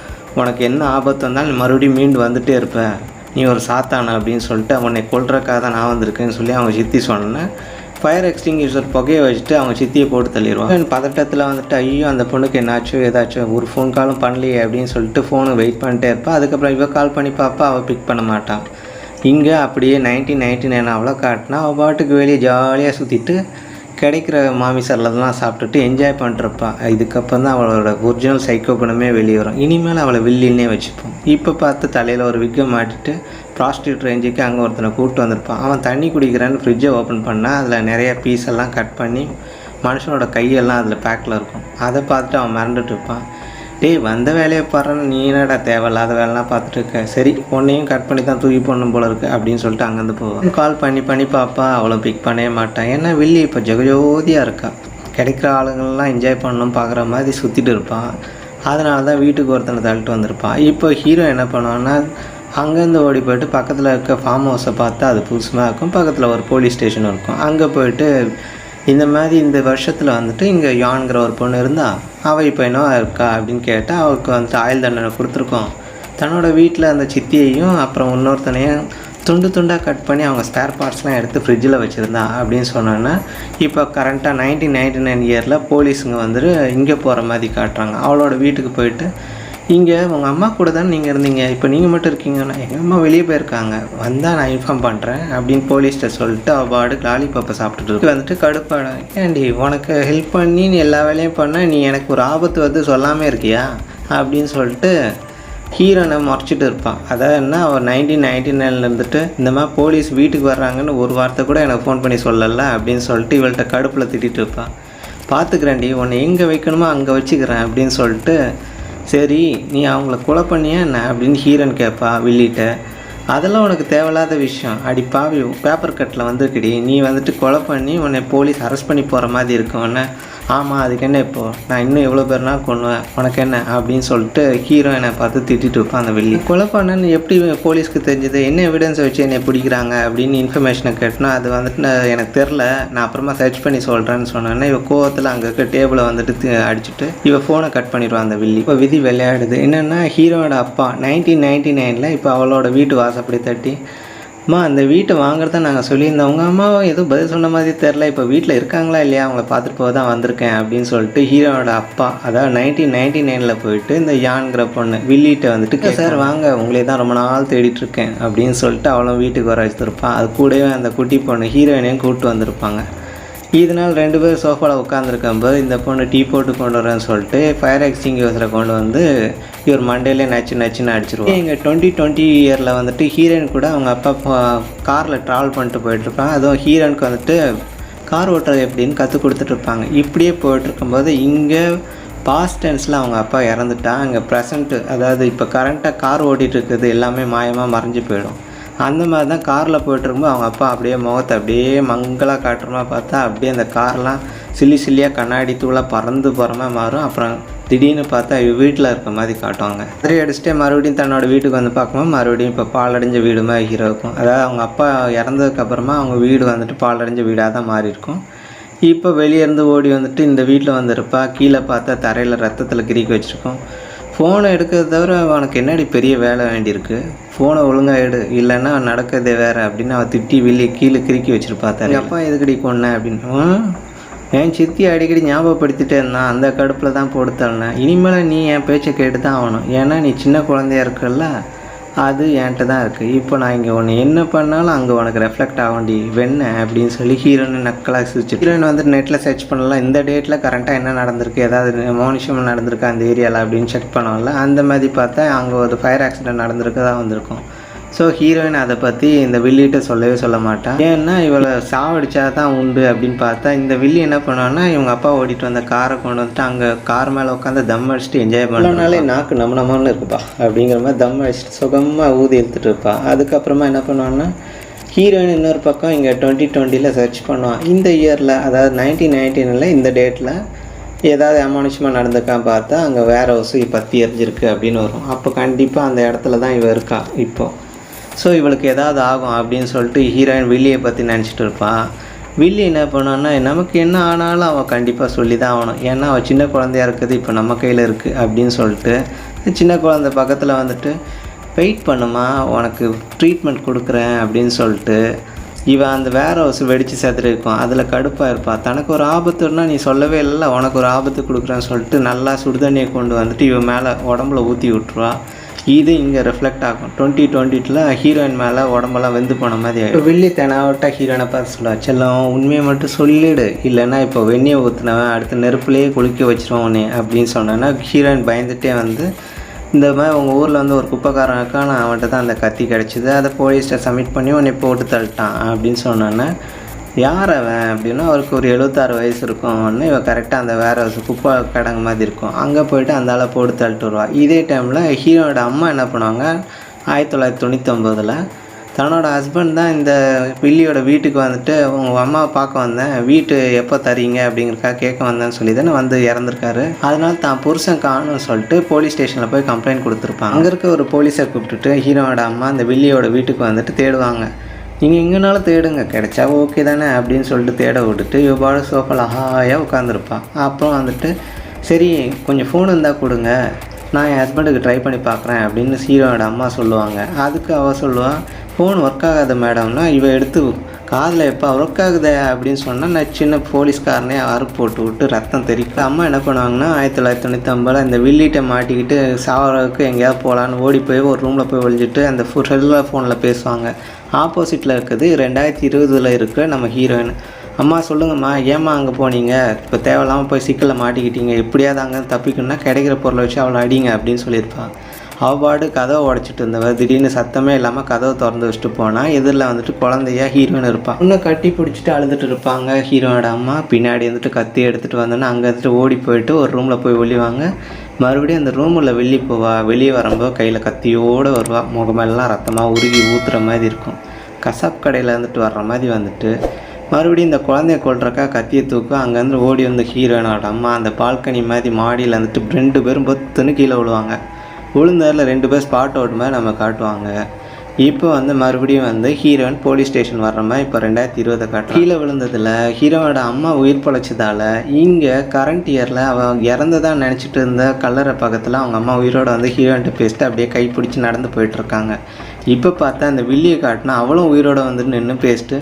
உனக்கு என்ன ஆபத்து வந்தாலும் நீ மறுபடியும் மீண்டு வந்துகிட்டே இருப்ப, நீ ஒரு சாத்தான அப்படின்னு சொல்லிட்டு அவனை கொல்றக்காக தான் நான் வந்திருக்கேன்னு சொல்லி அவங்க சித்தி சொன்னேன். ஃபயர் எக்ஸ்டிங்யூஷர் புகையை வச்சுட்டு அவங்க சித்தியை போட்டு தள்ளிடுவான். பதட்டத்தில் வந்துட்டு ஐயோ அந்த பொண்ணுக்கு என்னாச்சும் ஏதாச்சும் ஒரு ஃபோன் காலும் பண்ணலையே அப்படின்னு சொல்லிட்டு ஃபோனு வெயிட் பண்ணிட்டே இருப்பாள். அதுக்கப்புறம் இவள் கால் பண்ணி பார்ப்பா, அவள் பிக் பண்ண மாட்டான். இங்கே அப்படியே 1999 அவ்வளோ காட்டினா அவள் பாட்டுக்கு வெளியே ஜாலியாக சுற்றிட்டு கிடைக்கிற மாமிசர்லாம் சாப்பிட்டுட்டு என்ஜாய் பண்ணிருப்பா. இதுக்கப்புறம் தான் அவளோட ஒரிஜினல் சைக்கோ குணமே வெளியே வரும். இனிமேல் அவளை வில்லின்னே வச்சுப்போம். இப்போ பார்த்து தலையில் ஒரு விக்கை மாட்டிட்டு ப்ராஸ்டியூட் ரேஞ்சுக்கு அங்கே ஒருத்தனை கூப்பிட்டு வந்திருப்பான். அவன் தண்ணி குடிக்கிறான்னு ஃப்ரிட்ஜை ஓப்பன் பண்ணால் அதில் நிறைய பீஸெல்லாம் கட் பண்ணி மனுஷனோட கையெல்லாம் அதில் பேக்கில் இருக்கும். அதை பார்த்துட்டு அவன் மறந்துட்டு இருப்பான். டேய் வந்த வேலையை பாருன்னு நீ என்னடா தேவையில்லாத வேலைலாம் பார்த்துட்டு இருக்க, சரி பொண்ணையும் கட் பண்ணி தான் தூக்கி போடணும் போல இருக்குது அப்படின்னு சொல்லிட்டு அங்கேருந்து போவான். கால் பண்ணி பார்ப்பா, அவளும் பிக் பண்ணவே மாட்டான். ஏன்னா வில்லி இப்போ ஜெகஜோதியாக இருக்கா, கிடைக்கிற ஆளுங்கள்லாம் என்ஜாய் பண்ணணும் பார்க்குற மாதிரி சுற்றிட்டு இருப்பான். அதனால தான் வீட்டுக்கு ஒருத்தனை தள்ளிட்டு வந்திருப்பான். இப்போ ஹீரோ என்ன பண்ணுவான்னா அங்கேருந்து ஓடி போய்ட்டு பக்கத்தில் இருக்க ஃபார்ம் ஹவுஸை பார்த்தா அது புதுசுமாக இருக்கும், பக்கத்தில் ஒரு போலீஸ் ஸ்டேஷன் இருக்கும். அங்கே போய்ட்டு இந்த மாதிரி இந்த வருஷத்தில் வந்துட்டு இங்கே யான்கிற ஒரு பொண்ணு இருந்தால் அவள் இப்போ என்ன இருக்கா அப்படின்னு கேட்டால் அவளுக்கு வந்துட்டு ஆயுள் தண்டனை கொடுத்துருக்கோம். தன்னோட வீட்டில் அந்த சித்தியையும் அப்புறம் இன்னொருத்தனையும் துண்டாக கட் பண்ணி அவங்க ஸ்பேர் பார்ட்ஸ்லாம் எடுத்து ஃப்ரிட்ஜில் வச்சுருந்தா அப்படின்னு சொன்னோன்னா இப்போ கரண்ட்டாக 1999 இயரில் போலீஸுங்க வந்துட்டு இங்கே போகிற மாதிரி காட்டுறாங்க. அவளோட வீட்டுக்கு போயிட்டு இங்கே உங்கள் அம்மா கூட தான் நீங்கள் இருந்தீங்க, இப்போ நீங்கள் மட்டும் இருக்கீங்கன்னா எங்கள் அம்மா வெளியே போயிருக்காங்க, வந்தால் நான் இன்ஃபார்ம் பண்ணுறேன் அப்படின்னு போலீஸ்கிட்ட சொல்லிட்டு அவள் பாடு லாலிபாப்பை சாப்பிட்டுட்டு இருக்கு. வந்துட்டு கடுப்பாட, ஏன்டி உனக்கு ஹெல்ப் பண்ணி நீ எல்லா வேலையும் பண்ண, நீ எனக்கு ஒரு ஆபத்து வந்து சொல்லாமல் இருக்கியா அப்படின்னு சொல்லிட்டு ஹீரோனை முறைச்சிட்டு இருப்பான். அதாவது என்ன அவர் 1999 இருந்துட்டு இந்த மாதிரி போலீஸ் வீட்டுக்கு வர்றாங்கன்னு ஒரு வார்த்தை கூட எனக்கு ஃபோன் பண்ணி சொல்லலை அப்படின்னு சொல்லிட்டு இவள்கிட்ட கடுப்பில் திட்டிகிட்டு இருப்பான். பார்த்துக்கிறேன்டி, உன்னை எங்கே வைக்கணுமோ அங்கே வச்சுக்கிறேன் அப்படின்னு சொல்லிட்டு சரி நீ அவங்கள கொலை பண்ணியா என்ன அப்படின்னு ஹீரோன் கேட்பா வில்லிட்ட. அதெல்லாம் உனக்கு தேவையில்லாத விஷயம், அடி பாவி பேப்பர் கட்டில் வந்துருக்குடி, நீ வந்துட்டு கொலை பண்ணி உன்னை போலீஸ் அரெஸ்ட் பண்ணி போகிற மாதிரி இருக்கும், உன்னை ஆமாம் அதுக்கு என்ன இப்போது, நான் இன்னும் எவ்வளோ பேர்னா கொள்ளுவேன், உனக்கு என்ன அப்படின்னு சொல்லிட்டு ஹீரோயினை பார்த்து திட்டிகிட்டு இருப்பான் அந்த வில்லி. கொலை பண்ணன்னு எப்படி போலீஸ்க்கு தெரிஞ்சது, என்ன எவிடன்ஸை வச்சு என்னை பிடிக்கிறாங்க அப்படின்னு இன்ஃபர்மேஷனை கேட்டோன்னா அது வந்துட்டு எனக்கு தெரில, நான் அப்புறமா சர்ச் பண்ணி சொல்கிறேன்னு சொன்னேன்னா இவ கோவத்தில் அங்கே இருக்க டேபிளை வந்துட்டு அடிச்சுட்டு இவ ஃபோனை கட் பண்ணிடுவான் அந்த வில்லி. இப்போ விதி விளையாடுது என்னென்னா ஹீரோவோட அப்பா 1999 இப்போ அவளோட வீட்டு வாசப்படி தட்டி, அம்மா அந்த வீட்டை வாங்குறத நாங்கள் சொல்லியிருந்தோம், உங்கள் அம்மாவை எதுவும் பதில் சொன்ன மாதிரி தெரில, இப்போ வீட்டில் இருக்காங்களா இல்லையா, அவங்கள பார்த்துட்டு போக தான் வந்திருக்கேன் அப்படின்னு சொல்லிட்டு ஹீரோனோட அப்பா அதாவது 1999 போயிட்டு இந்த யான்கிற பொண்ணு வில்லிகிட்ட வந்துட்டு, சார் வாங்க உங்களே தான் ரொம்ப நாள் தேடிட்டுருக்கேன் அப்படின்னு சொல்லிட்டு அவளும் வீட்டுக்கு வர வச்சுருப்பான். அது கூடவே அந்த குட்டி பொண்ணு ஹீரோயினையும் கூப்பிட்டு வந்திருப்பாங்க. இதனால் 2 பேர் சோஃபாவில் உட்காந்துருக்கும்போது இந்த பொண்ணு டீ போட்டு கொண்டு வரேன்னு சொல்லிட்டு ஃபயர் எக்ஸ்டிங்யூசரை கொண்டு வந்து இவர் மண்டையிலே நச்சுன்னு அடிச்சிருவாங்க. எங்கள் 2020 இயரில் வந்துட்டு ஹீரோயின் கூட அவங்க அப்பா காரில் ட்ராவல் பண்ணிட்டு போயிட்டுருப்பாங்க. அதுவும் ஹீரோயினுக்கு வந்துட்டு கார் ஓட்டுறது எப்படின்னு கற்றுக் கொடுத்துட்ருப்பாங்க. இப்படியே போயிட்டுருக்கும்போது இங்கே பாஸ்ட் டென்ஸில் அவங்க அப்பா இறந்துட்டா, அங்கே ப்ரெசண்ட்டு அதாவது இப்போ கரண்ட்டாக கார் ஓட்டிகிட்டு இருக்குது எல்லாமே மாயமாக மறைஞ்சு போயிடும். அந்த மாதிரி தான் காரில் போய்ட்டுருக்கும்போது அவங்க அப்பா அப்படியே முகத்தை அப்படியே மங்களாக காட்டுறமா பார்த்தா அப்படியே அந்த கார்லாம் சில்லியாக கண்ணாடி தூளாக பறந்து போகிற மாறும். அப்புறம் திடீர்னு பார்த்தா வீட்டில் இருக்க மாதிரி காட்டுவாங்க. அதே அடிச்சுட்டே மறுபடியும் தன்னோட வீட்டுக்கு வந்து பார்க்கும்போது மறுபடியும் இப்போ பாலடைஞ்ச வீடு மாதிரி ஹீரோ இருக்கும். அதாவது அவங்க அப்பா இறந்ததுக்கப்புறமா அவங்க வீடு வந்துட்டு பாலடைஞ்ச வீடாக தான் மாறி இருக்கும். இப்போ வெளியேருந்து ஓடி வந்துட்டு இந்த வீட்டில் வந்துருப்பா. கீழே பார்த்தா தரையில் ரத்தத்தில் கிறுக்கி வச்சுருக்கோம். ஃபோனை எடுக்கிறத தவிர அவனுக்கு என்னடி பெரிய வேலை வேண்டியிருக்கு, ஃபோனை ஒழுங்காக எடு இல்லைன்னா நடக்கிறதே வேறு அப்படின்னு அவள் திட்டி வெளியே கீழே கிறுக்கி வச்சுருப்பா. எங்கள் அப்பா எதுக்கடி கொன்னேன் அப்படின்னு என் சித்தி அடிக்கடி ஞாபகப்படுத்திட்டே இருந்தான், அந்த கடுப்பில் தான் போட்டு தள்ளனேன். இனிமேல் நீ என் பேச்சை கேட்டு தான் ஆகணும், ஏன்னா நீ சின்ன குழந்தையா இருக்கல, அது என்கிட்ட தான் இருக்குது. இப்போ நான் இங்கே ஒன்று என்ன பண்ணாலும் அங்கே உனக்கு ரெஃப்ளெக்ட் ஆகண்டி வெண்ண அப்படின்னு சொல்லி ஹீரோயின் நக்கலாக சிரிச்சு. ஹீரோயின் வந்து நெட்டில் சர்ச் பண்ணலாம், இந்த டேட்டில் கரெக்டாக என்ன நடந்திருக்கு, ஏதாவது மோனிஷம் நடந்திருக்கு அந்த ஏரியாவில் அப்படின்னு செக் பண்ணோம்ல. அந்த மாதிரி பார்த்தா அங்கே ஒரு ஃபயர் ஆக்சிடென்ட் நடந்திருக்கு தான் வந்திருக்கும். ஸோ ஹீரோயின் அதை பற்றி இந்த வில்லிகிட்ட சொல்லவே சொல்ல மாட்டான். ஏன்னா இவளை சாவடிச்சா தான் உண்டு அப்படின்னு பார்த்தா இந்த வில்லி என்ன பண்ணுவான்னா இவங்க அப்பா ஓடிட்டு வந்த காரை கொண்டு வந்துட்டு அங்கே கார் மேலே உட்காந்து தம் அடிச்சுட்டு என்ஜாய் பண்ணனாலே நாக்கு நம்மனமான்னு இருக்குப்பா அப்படிங்கிற மாதிரி தம் அடிச்சுட்டு சுகமாக ஊதி எடுத்துகிட்டு இருப்பா. அதுக்கப்புறமா என்ன பண்ணுவான்னா ஹீரோயின் இன்னொரு பக்கம் இங்கே 2020 சர்ச் பண்ணுவான். இந்த இயரில் அதாவது 1999 இந்த டேட்டில் ஏதாவது அமானுஷமாக நடந்திருக்கான்னு பார்த்தா அங்கே வேற ஹவுஸு பற்றி எரிஞ்சிருக்கு அப்படின்னு வரும். அப்போ கண்டிப்பாக அந்த இடத்துல தான் இவ இருக்கா இப்போது. ஸோ இவளுக்கு ஏதாவது ஆகும் அப்படின்னு சொல்லிட்டு ஹீரோயின் வில்லியை பற்றி நினச்சிட்டு இருப்பான். வில்லி என்ன பண்ணுவான்னா நமக்கு என்ன ஆனாலும் அவள் கண்டிப்பாக சொல்லி தான் ஆகணும், ஏன்னா அவள் சின்ன குழந்தையா இருக்குது இப்போ நம்ம கையில் இருக்குது அப்படின்னு சொல்லிட்டு சின்ன குழந்தை பக்கத்தில் வந்துட்டு வெயிட் பண்ணுமா உனக்கு ட்ரீட்மெண்ட் கொடுக்குறேன் அப்படின்னு சொல்லிட்டு இவன் அந்த வேர் ஹவுஸ் வெடித்து செத்துருக்கும். அதில் கடுப்பாக இருப்பாள். தனக்கு ஒரு ஆபத்துன்னா நீ சொல்லவே இல்லை, உனக்கு ஒரு ஆபத்து கொடுக்குறேன்னு சொல்லிட்டு நல்லா சுடுதண்ணியை கொண்டு வந்துட்டு இவன் மேலே உடம்புல ஊற்றி விட்டுருவா. இது இங்கே ரிஃப்ளெக்ட் ஆகும். 2020 ஹீரோயின் மேலே உடம்பெல்லாம் வெந்து போன மாதிரி ஆகிடும். இப்போ வெள்ளி தெனாவட்டா ஹீரோயினை பார்த்து சொல்லுவா, செல்லம் உண்மையை மட்டும் சொல்லிடு, இல்லைன்னா இப்போ வெந்நியை ஊற்றுனவன் அடுத்த நெருப்புலேயே குளிக்க வச்சிருவோம் உடனே அப்படின்னு சொன்னேன்னா ஹீரோயின் பயந்துகிட்டே வந்து இந்த மாதிரி உங்கள் ஊரில் வந்து ஒரு குப்பைக்காரன் இருக்கான், நான் அவன்கிட்ட தான் அந்த கத்தி கிடச்சிது, அதை போலீஸ்ட்டை சப்மிட் பண்ணி உன்னை போட்டு தள்ளிட்டான் அப்படின்னு சொன்னோன்னே யார் அவன் அப்படின்னா அவருக்கு ஒரு 76 வயசு இருக்கும். ஒன்று இவன் கரெக்டாக அந்த வேற குப்பை கடங்கு மாதிரி இருக்கும், அங்கே போய்ட்டு அந்த ஆளை போட்டு தள்ளிட்டு வருவாள். இதே டைமில் ஹீரோனோட அம்மா என்ன பண்ணுவாங்க 1999 தன்னோட ஹஸ்பண்ட் தான் இந்த வில்லியோட வீட்டுக்கு வந்துட்டு உங்கள் அம்மாவை பார்க்க வந்தேன், வீட்டு எப்போ தரீங்க அப்படிங்கிறக்காக கேட்க வந்தேன்னு சொல்லி தானே வந்து இறந்துருக்காரு. அதனால தான் புருஷன் காணும்னு சொல்லிட்டு போலீஸ் ஸ்டேஷனில் போய் கம்ப்ளைண்ட் கொடுத்துருப்பாங்க. அங்கே இருக்க ஒரு போலீஸை கூப்பிட்டுட்டு ஹீரோனோட அம்மா இந்த வில்லியோட வீட்டுக்கு வந்துட்டு தேடுவாங்க. நீங்கள் எங்கேனாலும் தேடுங்க, கிடைச்சா ஓகே தானே அப்படின்னு சொல்லிட்டு தேட விட்டுட்டு இவ்வாறு சோஃபாவில் ஹாயாக உட்காந்துருப்பான். அப்புறம் வந்துட்டு சரி கொஞ்சம் ஃபோன் இருந்தால் கொடுங்க, நான் என் ஹஸ்பண்டுக்கு ட்ரை பண்ணி பார்க்குறேன் அப்படின்னு ஹீரோனோட அம்மா சொல்லுவாங்க. அதுக்கு அவள் சொல்லுவாள் ஃபோன் ஒர்க் ஆகாத மேடம்னா இவ எடுத்து காதில் எப்போ ஒர்க் ஆகுதே அப்படின்னு சொன்னால் நான் சின்ன போலீஸ்காரனே அறுப்பு போட்டு விட்டு ரத்தம் தெரிவிக்க. அம்மா என்ன பண்ணுவாங்கன்னா 1995 இந்த வில்லிகிட்ட மாட்டிக்கிட்டு சாவறதுக்கு எங்கேயாவது போகலான்னு ஓடி போய் ஒரு ரூமில் போய் ஒழிஞ்சிட்டு அந்த செல்லுலர் ஃபோனில் பேசுவாங்க. ஆப்போசிட்டில் இருக்குது 2020 இருக்கிற நம்ம ஹீரோயின். அம்மா சொல்லுங்கம்மா ஏம்மா அங்கே போனீங்க, இப்போ தேவையில்லாமல் போய் சிக்கலில் மாட்டிக்கிட்டீங்க, எப்படியாவது அங்கே தப்பிக்கணும்னா கிடைக்கிற பொருளை வச்சு அவளை அடிங்க அப்படின்னு சொல்லியிருப்பான். அவபாடு கதவை உடச்சிட்டு இருந்தவ திடீர்னு சத்தமே இல்லாமல் கதவை திறந்து வச்சுட்டு போனால் எதிரில் வந்துட்டு குழந்தையா ஹீரோயின் இருப்பான். இன்னும் கட்டி பிடிச்சிட்டு அழுதுட்டு இருப்பாங்க. ஹீரோனோட அம்மா பின்னாடி வந்துட்டு கத்தி எடுத்துகிட்டு வந்தோன்னா அங்கே வந்துட்டு ஓடி போயிட்டு ஒரு ரூமில் போய் ஒளிவாங்க. மறுபடியும் அந்த ரூமில் வெளியே போவா. வெளியே வரும்போது கையில் கத்தியோடு வருவா. முகமெல்லாம் ரத்தமாக உருகி ஊற்றுற மாதிரி இருக்கும். கசாப் கடையில் வந்துட்டு வர்ற மாதிரி வந்துட்டு மறுபடியும் இந்த குழந்தைய கொல்றக்கா கத்தியை தூக்கும். அங்கேருந்து ஓடி வந்து ஹீரோயினோட அம்மா அந்த பால்கனி மாதிரி மாடியில் வந்துட்டு 2 பேரும் பொத்துன்னு கீழே விழுவாங்க. விழுந்ததில் 2 பேர் ஸ்பாட் அவுட் மாதிரி நம்ம காட்டுவாங்க. இப்போ வந்து மறுபடியும் வந்து ஹீரோயின் போலீஸ் ஸ்டேஷன் வர்ற மாதிரி இப்போ 2020 காட்டுறோம். கீழே விழுந்ததில் ஹீரோனோட அம்மா உயிர் பழைச்சதால் இங்கே கரண்ட் இயரில் அவன் இறந்ததான் நினச்சிட்டு இருந்த கல்லறை பக்கத்தில் அவங்க அம்மா உயிரோட வந்து ஹீரோயின்ட்டு பேசிட்டு அப்படியே கைப்பிடிச்சி நடந்து போயிட்டுருக்காங்க. இப்போ பார்த்தா அந்த வில்லியை காட்டினா அவளும் உயிரோட வந்து நின்று பேசிட்டு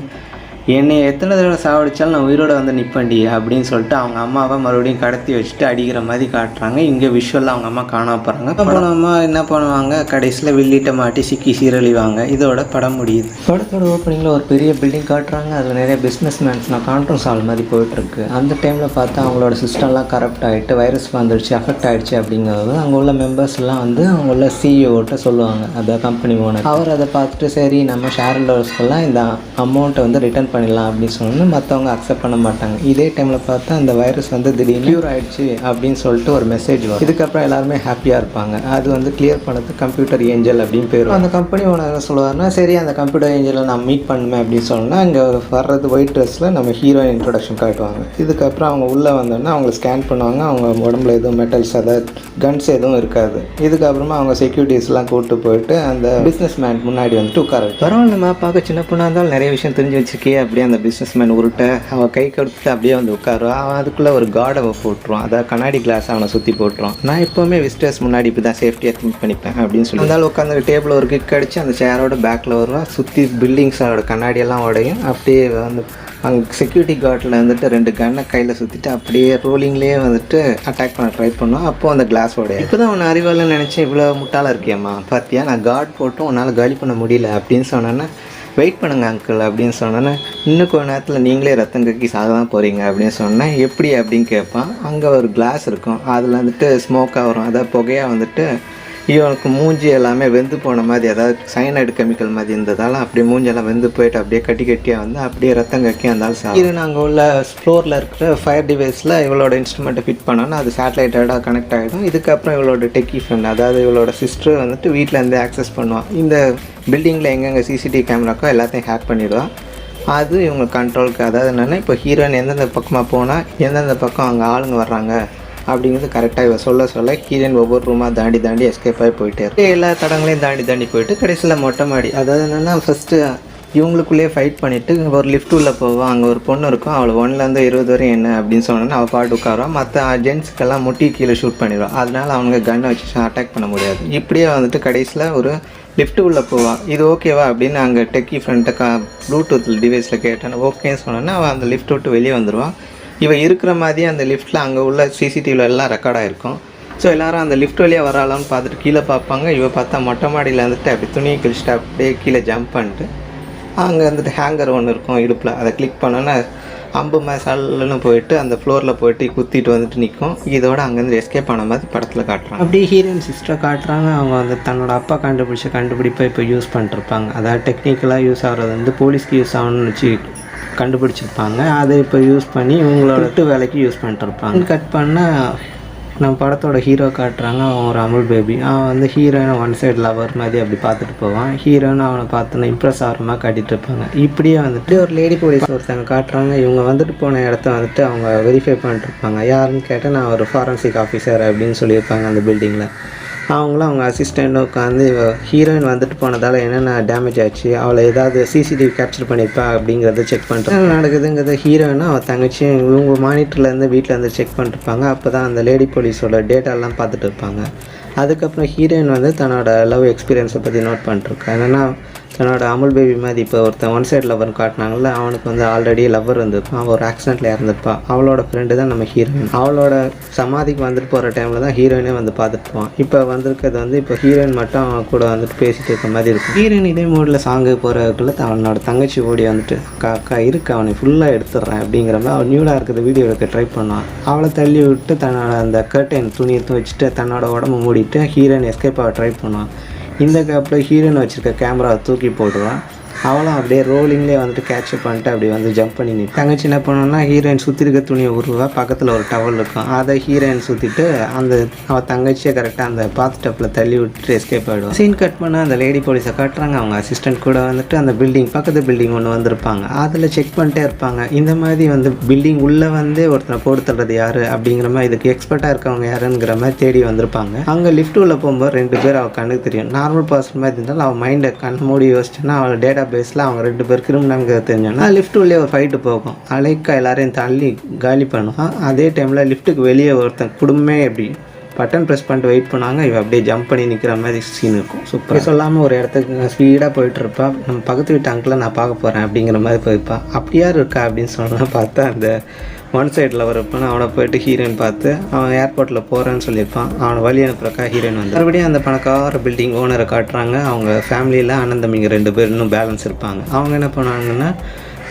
என்னை எத்தனை தடவை சாவடிச்சாலும் நான் உயிரோட வந்து நிற்பண்டி அப்படின்னு சொல்லிட்டு அவங்க அம்மாவை மறுபடியும் கடத்தி வச்சுட்டு அடிக்கிற மாதிரி காட்டுறாங்க. இங்கே விஷுவலில் அவங்க அம்மா காணாம போகிறாங்க. அப்புறம் அம்மா என்ன பண்ணுவாங்க, கடைசியில் வில்லிட்ட மாட்டி சிக்கி சீரழிவாங்க. இதோட படம் முடியுது. படத்தோட ஓப்பனிங்கில் ஒரு பெரிய பில்டிங் காட்டுறாங்க. அதில் நிறைய பிஸ்னஸ் மேன்ஸ்லாம் கான்ஃபரன்ஸ் ஹால் மாதிரி போயிட்டுருக்கு. அந்த டைமில் பார்த்தா அவங்களோட சிஸ்டம்லாம் கரப்ட் ஆகிட்டு வைரஸ் வந்துடுச்சு, அஃபெக்ட் ஆகிடுச்சு அப்படிங்கிறது அங்கே உள்ள மெம்பர்ஸ்லாம் வந்து அவங்க உள்ள சிஇஓட்ட சொல்லுவாங்க, அந்த கம்பெனி ஓனர். அவர் அதை பார்த்துட்டு சரி நம்ம ஷேர் ஹோல்டர்ஸ்க்கெல்லாம் இந்த அமௌண்ட்டை வந்து ரிட்டர்ன் பண்ணிடலாம் அப்படின்னு சொன்னோன்னா மற்றவங்க அக்செப்ட் பண்ண மாட்டாங்க. இதே டைமில் பார்த்தா அந்த வைரஸ் வந்து திடீர்னு க்யூர் ஆகிடுச்சு அப்படின்னு சொல்லிட்டு ஒரு மெசேஜ் வரும். இதுக்கப்புறம் எல்லாருமே ஹாப்பியாக இருப்பாங்க. அது வந்து கிளியர் பண்ணது கம்ப்யூட்டர் ஏஞ்சல் அப்படின்னு பேர். அந்த கம்பெனி ஓனர் சொல்லுவார்னா சரி அந்த கம்ப்யூட்டர் ஏஞ்சலை நான் மீட் பண்ணுமே அப்படின்னு சொன்னால் இங்கே வர்றது ஒயிட் ட்ரெஸ்ஸில் நம்ம ஹீரோயின் இன்ட்ரொடக்ஷன் காட்டுவாங்க. இதுக்கப்புறம் அவங்க உள்ளே வந்தோன்னா அவங்க ஸ்கேன் பண்ணுவாங்க. அவங்க உடம்புல எதுவும் மெட்டல்ஸ் அதாவது கன்ஸ் எதுவும் இருக்காது. இதுக்கப்புறமா அவங்க செக்யூரிட்டிஸ்லாம் கூப்பிட்டு போயிட்டு அந்த பிஸ்னஸ் மேன் முன்னாடி வந்துட்டு உட்கார. பரவாயில்ல பார்க்க சின்ன பொண்ணாக இருந்தாலும் நிறைய விஷயம் தெரிஞ்சு வச்சிருக்கே அப்படியே அந்த பிஸ்னஸ் மேன் உருட்ட அவன் கை கொடுத்துட்டு அப்படியே வந்து உட்காருவான். அவன் அதுக்குள்ளே ஒரு கார்டை போட்டுருவான், அதாவது கண்ணாடி கிளாஸ் அவனை சுற்றி போட்டுருவான். நான் எப்போவுமே விசிட்டர்ஸ் முன்னாடி இப்படி தான் சேஃப்டியாக திங்க் பண்ணிப்பேன் அப்படின்னு சொல்லி இருந்தாலும் உட்காந்து டேபிள் ஒரு கிக் அடித்து அந்த சேரோட பேக்கில் வருவான். சுற்றி பில்டிங்ஸோட கண்ணாடியெல்லாம் உடையும். அப்படியே வந்து அங்கே செக்யூரிட்டி கார்டில் வந்துட்டு 2 கன்னை கையில் சுற்றிட்டு அப்படியே ரோலிங்லேயே வந்துட்டு அட்டாக் பண்ண ட்ரை பண்ணுவான். அப்போது அந்த கிளாஸ் உடைய. இப்போ தான் உன்னை அறிவாளன்னு நினச்சேன், இவ்வளோ முட்டாளாக இருக்கியம்மா பார்த்தியா, நான் கார்டு போட்டும் உன்னால் காலி பண்ண முடியல அப்படின்னு சொன்னேன்னா வெயிட் பண்ணுங்கள் அங்கிள் அப்படின்னு சொன்னேன்னா இன்னும் கொஞ்ச நேரத்தில் நீங்களே ரத்தம் கக்கி சாக தான் போகிறீங்க அப்படின்னு சொன்னேன். எப்படி அப்படின்னு கேட்பான். அங்கே ஒரு கிளாஸ் இருக்கும், அதில் வந்துட்டு ஸ்மோக்காக வரும், அதாவது புகையாக வந்துட்டு இவனுக்கு மூஞ்சி எல்லாமே வெந்து போன மாதிரி, அதாவது சயனைடு கெமிக்கல் மாதிரி இருந்ததால் அப்படியே மூஞ்செல்லாம் வெந்து போயிட்டு அப்படியே கட்டியாக வந்து அப்படியே ரத்தம் கக்கி இருந்தாலும் சார். இது நாங்கள் உள்ள ஃப்ளோரில் இருக்கிற ஃபயர் டிவைஸில் இவளோட இன்ஸ்ட்ருமெண்ட்டை ஃபிட் பண்ணோன்னா அது சேட்டலைட்டடாக கனெக்ட் ஆகிடும். இதுக்கப்புறம் இவளோட டெக்கி ஃப்ரெண்ட் அதாவது இவளோட சிஸ்டர் வந்துட்டு வீட்டிலேருந்து ஆக்சஸ் பண்ணுவான். இந்த பில்டிங்கில் எங்கெங்கே சிசிடிவி கேமராக்கோ எல்லாத்தையும் ஹேக் பண்ணிவிடுவான். அது இவங்க கண்ட்ரோலுக்கு. அதாவது என்னென்னா இப்போ ஹீரோயின் எந்தெந்த பக்கமாக போனால் எந்தெந்த பக்கம் அங்கே ஆளுங்க வர்றாங்க அப்படிங்கிறது கரெக்டாக இவ சொல்ல ஹீரோயின் ஒவ்வொரு ரூமாக தாண்டி எஸ்கேப் ஆகி போயிட்டே இருக்கு. எல்லா தடங்களையும் தாண்டி போயிட்டு கடைசியில் மொட்டை மாடி, அதாவது என்னென்னா ஃபஸ்ட்டு இவங்களுக்குள்ளேயே ஃபைட் பண்ணிவிட்டு ஒரு லிஃப்ட் உள்ளே போவான். அங்கே ஒரு பொண்ணு இருக்கும், அவளை 1லேருந்து 20 வரையும் என்ன அப்படின்னு சொன்னோன்னா அவள் பாட்டு உட்காருவான். மற்ற ஜென்ஸுக்கெல்லாம் முட்டி கீழே ஷூட் பண்ணிடுவான். அதனால் அவங்க கன்னை வச்சு அட்டாக் பண்ண முடியாது. இப்படியே வந்துட்டு கடைசியில் ஒரு லிஃப்ட்டு உள்ளே போவான். இது ஓகேவா அப்படின்னு அங்கே டெக்கி ஃப்ரெண்ட்டை ப்ளூடூத் டிவைஸில் கேட்டேன். ஓகேன்னு சொன்னோன்னா அவன் அந்த லிஃப்ட் விட்டு வெளியே வந்துடுவான். இவன் இருக்கிற மாதிரியே அந்த லிஃப்ட்டில் அங்கே உள்ள சிசிடிவியில் எல்லாம் ரெக்கார்ட் ஆகிருக்கும். ஸோ எல்லோரும் அந்த லிஃப்ட் வழியாக வராலான்னு பார்த்துட்டு கீழே பார்ப்பாங்க. இவன் பார்த்தா மொட்டை மாடியில் வந்துட்டு அப்படி துணியை கிழிச்சிட்டு அப்படியே கீழே ஜம்ப் பண்ணிட்டு அங்கே வந்துட்டு ஹேங்கர் ஒன்று இருக்கும் இடுப்பில், அதை கிளிக் பண்ணோன்னா அம்பு மேசாலுன்னு போயிட்டு அந்த ஃப்ளோரில் போயிட்டு குத்திட்டு வந்துட்டு நிற்கும். இதோட அங்கேருந்து எஸ்கேப் ஆன மாதிரி படத்தில் காட்டுறாங்க. அப்படியே ஹீரோயின் சிஸ்டரை காட்டுறாங்க. அவங்க வந்து தன்னோட அப்பா கண்டுபிடிப்பை இப்போ யூஸ் பண்ணிட்டுருப்பாங்க. அதாவது டெக்னிக்கலாக யூஸ் ஆகிறது வந்து போலீஸ்க்கு யூஸ் ஆகணும்னு வச்சு கண்டுபிடிச்சிருப்பாங்க. அதை இப்போ யூஸ் பண்ணி இவங்களோட வேலைக்கு யூஸ் பண்ணிட்டு இருப்பாங்க. கட் பண்ணால் நம்ம படத்தோட ஹீரோ காட்டுறாங்க. அவன் ஒரு அமுல் பேபி. அவன் வந்து ஹீரோயினை ஒன் சைடு லவர் மாதிரி அப்படி பார்த்துட்டு போவான். ஹீரோன்னு அவனை பார்த்தோன்னா இம்ப்ரெஸ் ஆகிற மாதிரி காட்டிகிட்டு இருப்பாங்க. இப்படியே வந்துட்டு ஒரு லேடி போலீஸ் ஒருத்தவங்க காட்டுறாங்க. இவங்க வந்துட்டு போன இடத்த வந்துட்டு அவங்க வெரிஃபை பண்ணிட்டுருப்பாங்க. யாருன்னு கேட்டால் நான் ஒரு ஃபாரன்சிக் ஆஃபீஸர் அப்படின்னு சொல்லியிருப்பாங்க அந்த பில்டிங்கில். அவங்களும் அவங்க அசிஸ்டண்ட்டும் உட்காந்து ஹீரோயின் வந்துட்டு போனதால் என்னென்ன டேமேஜ் ஆச்சு, அவளை ஏதாவது சிசிடிவி கேப்சர் பண்ணியிருப்பா அப்படிங்கிறத செக் பண்ணுறாங்க. நடக்குதுங்கிறத ஹீரோயினும் அவள் தங்கச்சியும் இவங்க மானிட்டர்லேருந்து வீட்டிலேருந்து செக் பண்ணிருப்பாங்க. அப்போ தான் அந்த லேடி போலீஸோட டேட்டாலாம் பார்த்துட்டு இருப்பாங்க. அதுக்கப்புறம் ஹீரோயின் வந்து தன்னோட லவ் எக்ஸ்பீரியன்ஸை பற்றி நோட் பண்ணிட்டுருக்கா. என்னென்னா தன்னோட அமுல் பேபி மாதிரி இப்போ ஒருத்தன் ஒன் சைட் லவர் காட்டினாங்கல்ல, அவனுக்கு வந்து ஆல்ரெடி லவர் இருந்திருப்பான். அவள் ஒரு ஆக்சிடெண்ட்டில் இறந்துருப்பான். அவளோட ஃப்ரெண்டு தான் நம்ம ஹீரோயின். அவளோட சமாதிக்கு வந்துட்டு போகிற டைமில் தான் ஹீரோயினே வந்து பார்த்துட்டுப்பான். இப்போ வந்திருக்கிறது வந்து இப்போ ஹீரோயின் மட்டும் அவன் கூட வந்துட்டு பேசிகிட்டு இருக்க மாதிரி இருக்கும். ஹீரோயின் இதே மூடில் சாங்கு போகிறதுக்குள்ள அவனோட தங்கச்சி ஓடி வந்துட்டு அக்கா இருக்கு அவனை ஃபுல்லாக எடுத்துடுறேன் அப்படிங்கிற மாதிரி அவன் நியூடாக இருக்கிற வீடியோ எடுக்க ட்ரை பண்ணுவான். அவளை தள்ளி விட்டு தன்னோட அந்த கர்டைன் துணியை வச்சுட்டு தன்னோட உடம்பு மூடிட்டு ஹீரோயின் எஸ்கேப் ஆக ட்ரை பண்ணுவான். இந்த கேப்பில் ஹீரோயின் வச்சுருக்க கேமராவை தூக்கி போடுவான். அவளும் அப்படியே ரோலிங்லேயே வந்துட்டு கேட்சப் பண்ணிட்டு அப்படி வந்து ஜம்ப் பண்ணி நிற்பா. தங்கச்சி என்ன பண்ணோன்னா ஹீரோயின் சுற்றி இருக்க துணியை உருவா பக்கத்தில் ஒரு டவல் இருக்கும், அதை ஹீரோயின் சுற்றிட்டு அந்த அவள் தங்கச்சியை கரெக்டாக அந்த பாத் டப்பில் தள்ளி விட்டுட்டு எஸ்கேப் ஆகிடுவான். சீன் கட் பண்ணால் அந்த லேடி போலீஸை காட்டுறாங்க. அவங்க அசிஸ்டன்ட் கூட வந்துட்டு அந்த பக்கத்து பில்டிங் ஒன்று வந்திருப்பாங்க, அதில் செக் பண்ணிட்டே இருப்பாங்க. இந்த மாதிரி வந்து பில்டிங் உள்ளே வந்து ஒருத்தனை போட்டு தள்ளுறது யார் அப்படிங்கிற மாதிரி, இதுக்கு எக்ஸ்பர்ட்டாக இருக்கவங்க யாருங்கிற மாதிரி தேடி வந்திருப்பாங்க. அங்கே லிஃப்ட் உள்ள போகும்போது 2 பேர் அவள் கண்ணுக்கு தெரியும். நார்மல் பர்சன் மாதிரி இருந்தாலும் அவள் மைண்டை கண் மூடி யோசிச்சுன்னா அவள் டேட்டா பேஸில் அவங்க 2 பேர் கிரிமினல்ங்க தெரிஞ்சோன்னா லிஃப்ட் உள்ளே ஒரு ஃபைட்டு போகும். அலைக்கா எல்லாரையும் தள்ளி காலி பண்ணுவான். அதே டைமில் லிஃப்ட்டுக்கு வெளியே ஒருத்தன் குடும்பமே எப்படி பட்டன் ப்ரெஸ் பண்ணிட்டு வெயிட் பண்ணாங்க, இவன் அப்படியே ஜம்ப் பண்ணி நிற்கிற மாதிரி சீன் இருக்கும். சூப்பர். சொல்லாமல் ஒரு இடத்துக்கு ஸ்பீடாக போயிட்டுருப்பா. நம்ம பக்கத்து வீட்டு அங்கிளை நான் பார்க்க போகிறேன் அப்படிங்கிற மாதிரி போயிருப்பா. அப்படியா இருக்கா அப்படின்னு சொன்னால் பார்த்தா அந்த ஒன் சைடில் வரப்போன்னு அவனை போயிட்டு ஹீரோயின் பார்த்து அவன் ஏர்போர்ட்டில் போகிறேன்னு சொல்லியிருப்பான். அவனை வழி அனுப்புறக்கா ஹீரோயின் வந்து மறுபடியும் அந்த பணக்கார பில்டிங் ஓனரை காட்டுறாங்க. அவங்க ஃபேமிலியில் அண்ணன் தம்பிங்க 2 பேர் இன்னும் பேலன்ஸ் இருப்பாங்க. அவங்க என்ன பண்ணாங்கன்னா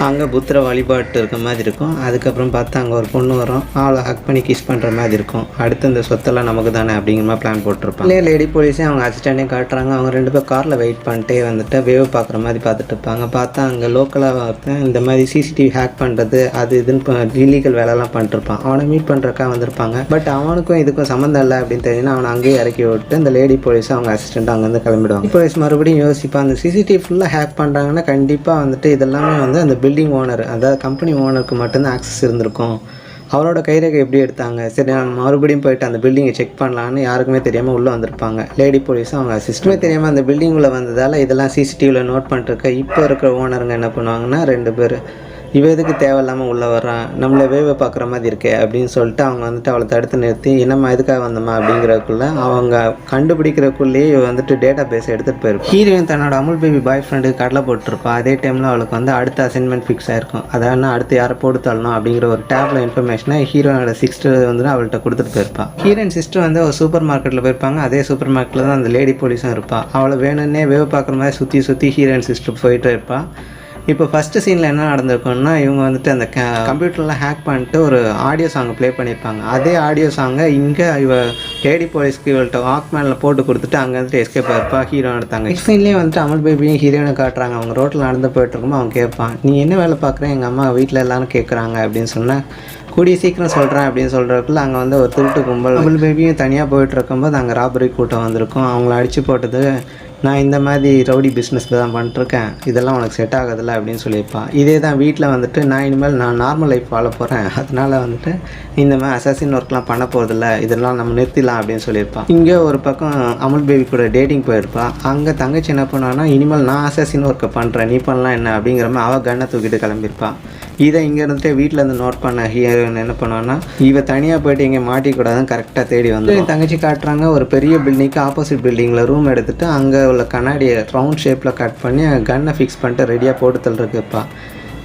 அங்கே புத்திர வழிபாட்டு இருக்க மாதிரி இருக்கும். அதுக்கப்புறம் பார்த்தா அங்கே ஒரு பொண்ணு வரும், அவளை ஹக் பண்ணி கிஸ் பண்ணுற மாதிரி இருக்கும். அடுத்து இந்த சொத்தெல்லாம் நமக்கு தானே அப்படிங்கிற மாதிரி பிளான் போட்டிருப்பாங்க. லேடி போலீஸே அவங்க அசிஸ்டண்ட்டையும் காட்டுறாங்க. அவங்க 2 பேர் காரில் வெயிட் பண்ணிட்டே வந்துட்டு வேவ் பார்க்குற மாதிரி பார்த்துட்டு இருப்பாங்க. பார்த்தா அங்கே லோக்கலாக இந்த மாதிரி சிசிடிவி ஹேக் பண்ணுறது அது இதுன்னு இல்லீகல் வேலைலாம் பண்ணிட்டுருப்பான். அவனை மீட் பண்ணுறக்கா வந்திருப்பாங்க. பட் அவனுக்கும் இதுக்கும் சம்மந்தம் இல்லை அப்படின்னு தெரிஞ்சுன்னா அவனை அங்கேயே இறக்கி விட்டு இந்த லேடி போலீஸ் அவங்க அசிஸ்டண்ட் அங்கேருந்து கிளம்பிடுவாங்க. போலீஸ் மறுபடியும் யோசிப்பான், அந்த சிசிடிவி ஃபுல்லாக ஹேக் பண்ணுறாங்கன்னா கண்டிப்பாக வந்துட்டு இதெல்லாமே வந்து அந்த பில்டிங் ஓனர், அதாவது கம்பெனி ஓனருக்கு மட்டும்தான் ஆக்சஸ் இருந்திருக்கும். அவரோட கைரேகை எப்படி எடுத்தாங்க, சரி நான் மறுபடியும் போயிட்டு அந்த பில்டிங்கை செக் பண்ணலான்னு யாருக்குமே தெரியாமல் உள்ளே வந்திருப்பாங்க. லேடி போலீஸும் அவங்க சிஸ்டமே தெரியாமல் அந்த பில்டிங் உள்ள வந்ததால் இதெல்லாம் சிசிடிவியில் நோட் பண்ணிருக்க. இப்போ இருக்கிற ஓனருங்க என்ன பண்ணுவாங்கன்னா 2 பேர் இவ எதுக்கு தேவையில்லாமல் உள்ளே வர்றான், நம்மளை வேவை பார்க்குற மாதிரி இருக்கே அப்படின்னு சொல்லிட்டு அவங்க வந்துட்டு அவளை தடுத்து நிறுத்தி என்னம்மா எதுக்காக வந்தோமா அப்படிங்கிறதுக்குள்ளே அவங்க கண்டுபிடிக்கிறக்குள்ளேயே இவ வந்துட்டு டேட்டா பேஸ் எடுத்துகிட்டு போயிருப்பான். ஹீரோயின் தன்னோட அமுல் பேபி பாய் ஃப்ரெண்டு கடலை போட்டிருப்பா. அதே டைமில் அவளுக்கு வந்து அடுத்த அசைன்மெண்ட் ஃபிக்ஸ் ஆயிருக்கும். அதாவது அடுத்து யாரை போட்டு தள்ளணும் அப்படிங்கிற ஒரு டேப்ல இன்ஃபர்மேஷனை ஹீரோனோட சிஸ்டர் வந்து அவள்கிட்ட கொடுத்துட்டு போயிருப்பான். ஹீரோயின் சிஸ்டர் வந்து ஒரு சூப்பர் மார்க்கெட்டில் போயிருப்பாங்க. அதே சூப்பர் மார்க்கெட்டில் தான் அந்த லேடி போலீஸும் இருப்பாள். அவளை வேணும்னே வேவை பார்க்குற மாதிரி சுற்றி ஹீரோயின் சிஸ்டர் போயிட்டு இருப்பாள். இப்போ ஃபஸ்ட்டு சீனில் என்ன நடந்திருக்குன்னா இவங்க வந்துட்டு அந்த கம்ப்யூட்டரில் ஹேக் பண்ணிட்டு ஒரு ஆடியோ சாங்கை ப்ளே பண்ணியிருப்பாங்க. அதே ஆடியோ சாங்கை இங்கே இவ லேடி போலீஸ்க்கு இவள்கிட்ட வாக்மேனில் போட்டு கொடுத்துட்டு அங்கே வந்துட்டு எஸ்கேப் ஆயிருப்பா ஹீரோ எடுத்தாங்க. நெக்ஸ்ட் சீன்லேயே வந்துட்டு அமுல் பேபியும் ஹீரோனை காட்டுறாங்க. அவங்க ரோட்டில் நடந்து போயிட்டுருக்கும்போது அவங்க கேட்பான், நீ என்ன வேலை பார்க்குறேன், எங்கள் அம்மா வீட்டில் எல்லாரும் கேட்குறாங்க அப்படின்னு சொன்னால் கூடிய சீக்கிரம் சொல்கிறேன் அப்படின்னு சொல்கிறதுக்குள்ள அங்கே வந்து ஒரு திருட்டு கும்பல் அமுல் பேபியும் தனியாக போயிட்டு இருக்கும்போது அங்கே ராபரி கூட்டம் வந்திருக்கும். அவங்கள அடித்து போட்டது நான் இந்த மாதிரி ரவுடி பிஸ்னஸ் தான் பண்ணிட்டுருக்கேன், இதெல்லாம் உனக்கு செட் ஆகுதில்ல அப்படின்னு சொல்லியிருப்பான். இதே தான் வீட்டில் வந்துட்டு நான் இனிமேல் நான் நார்மல் லைஃப் வாழ போகிறேன், அதனால் வந்துட்டு இந்த மாதிரி அசாசின் ஒர்க்லாம் பண்ண போகிறதில்ல, இதெல்லாம் நம்ம நிறுத்திடலாம் அப்படின்னு சொல்லியிருப்பான். இங்கே ஒரு பக்கம் அமுல் பேபி கூட டேட்டிங் போயிருப்பான். அங்கே தங்கச்சி என்ன பண்ணான்னா இனிமேல் நான் அசாசின் ஒர்க்கை பண்ணுறேன், நீ பண்ணலாம் என்ன அப்படிங்கிற மாதிரி அவள் கண்ணை தூக்கிட்டு கிளம்பியிருப்பான். இதை இங்கே இருந்துட்டு வீட்டிலேருந்து நோட் பண்ண ஹீரோயின் என்ன பண்ணுவான்னா இவ தனியாக போயிட்டு இங்கே மாட்டிக்கூடாதுன்னு கரெக்டாக தேடி வந்து தங்கச்சி காட்டுறாங்க. ஒரு பெரிய பில்டிங்க்கு ஆப்போசிட் பில்டிங்கில் ரூம் எடுத்துகிட்டு அங்கே உள்ள கண்ணாடியை ரவுண்ட் ஷேப்பில் கட் பண்ணி கன்னை ஃபிக்ஸ் பண்ணிட்டு ரெடியாக போட்டு தள்ளுறதுக்குப்பா.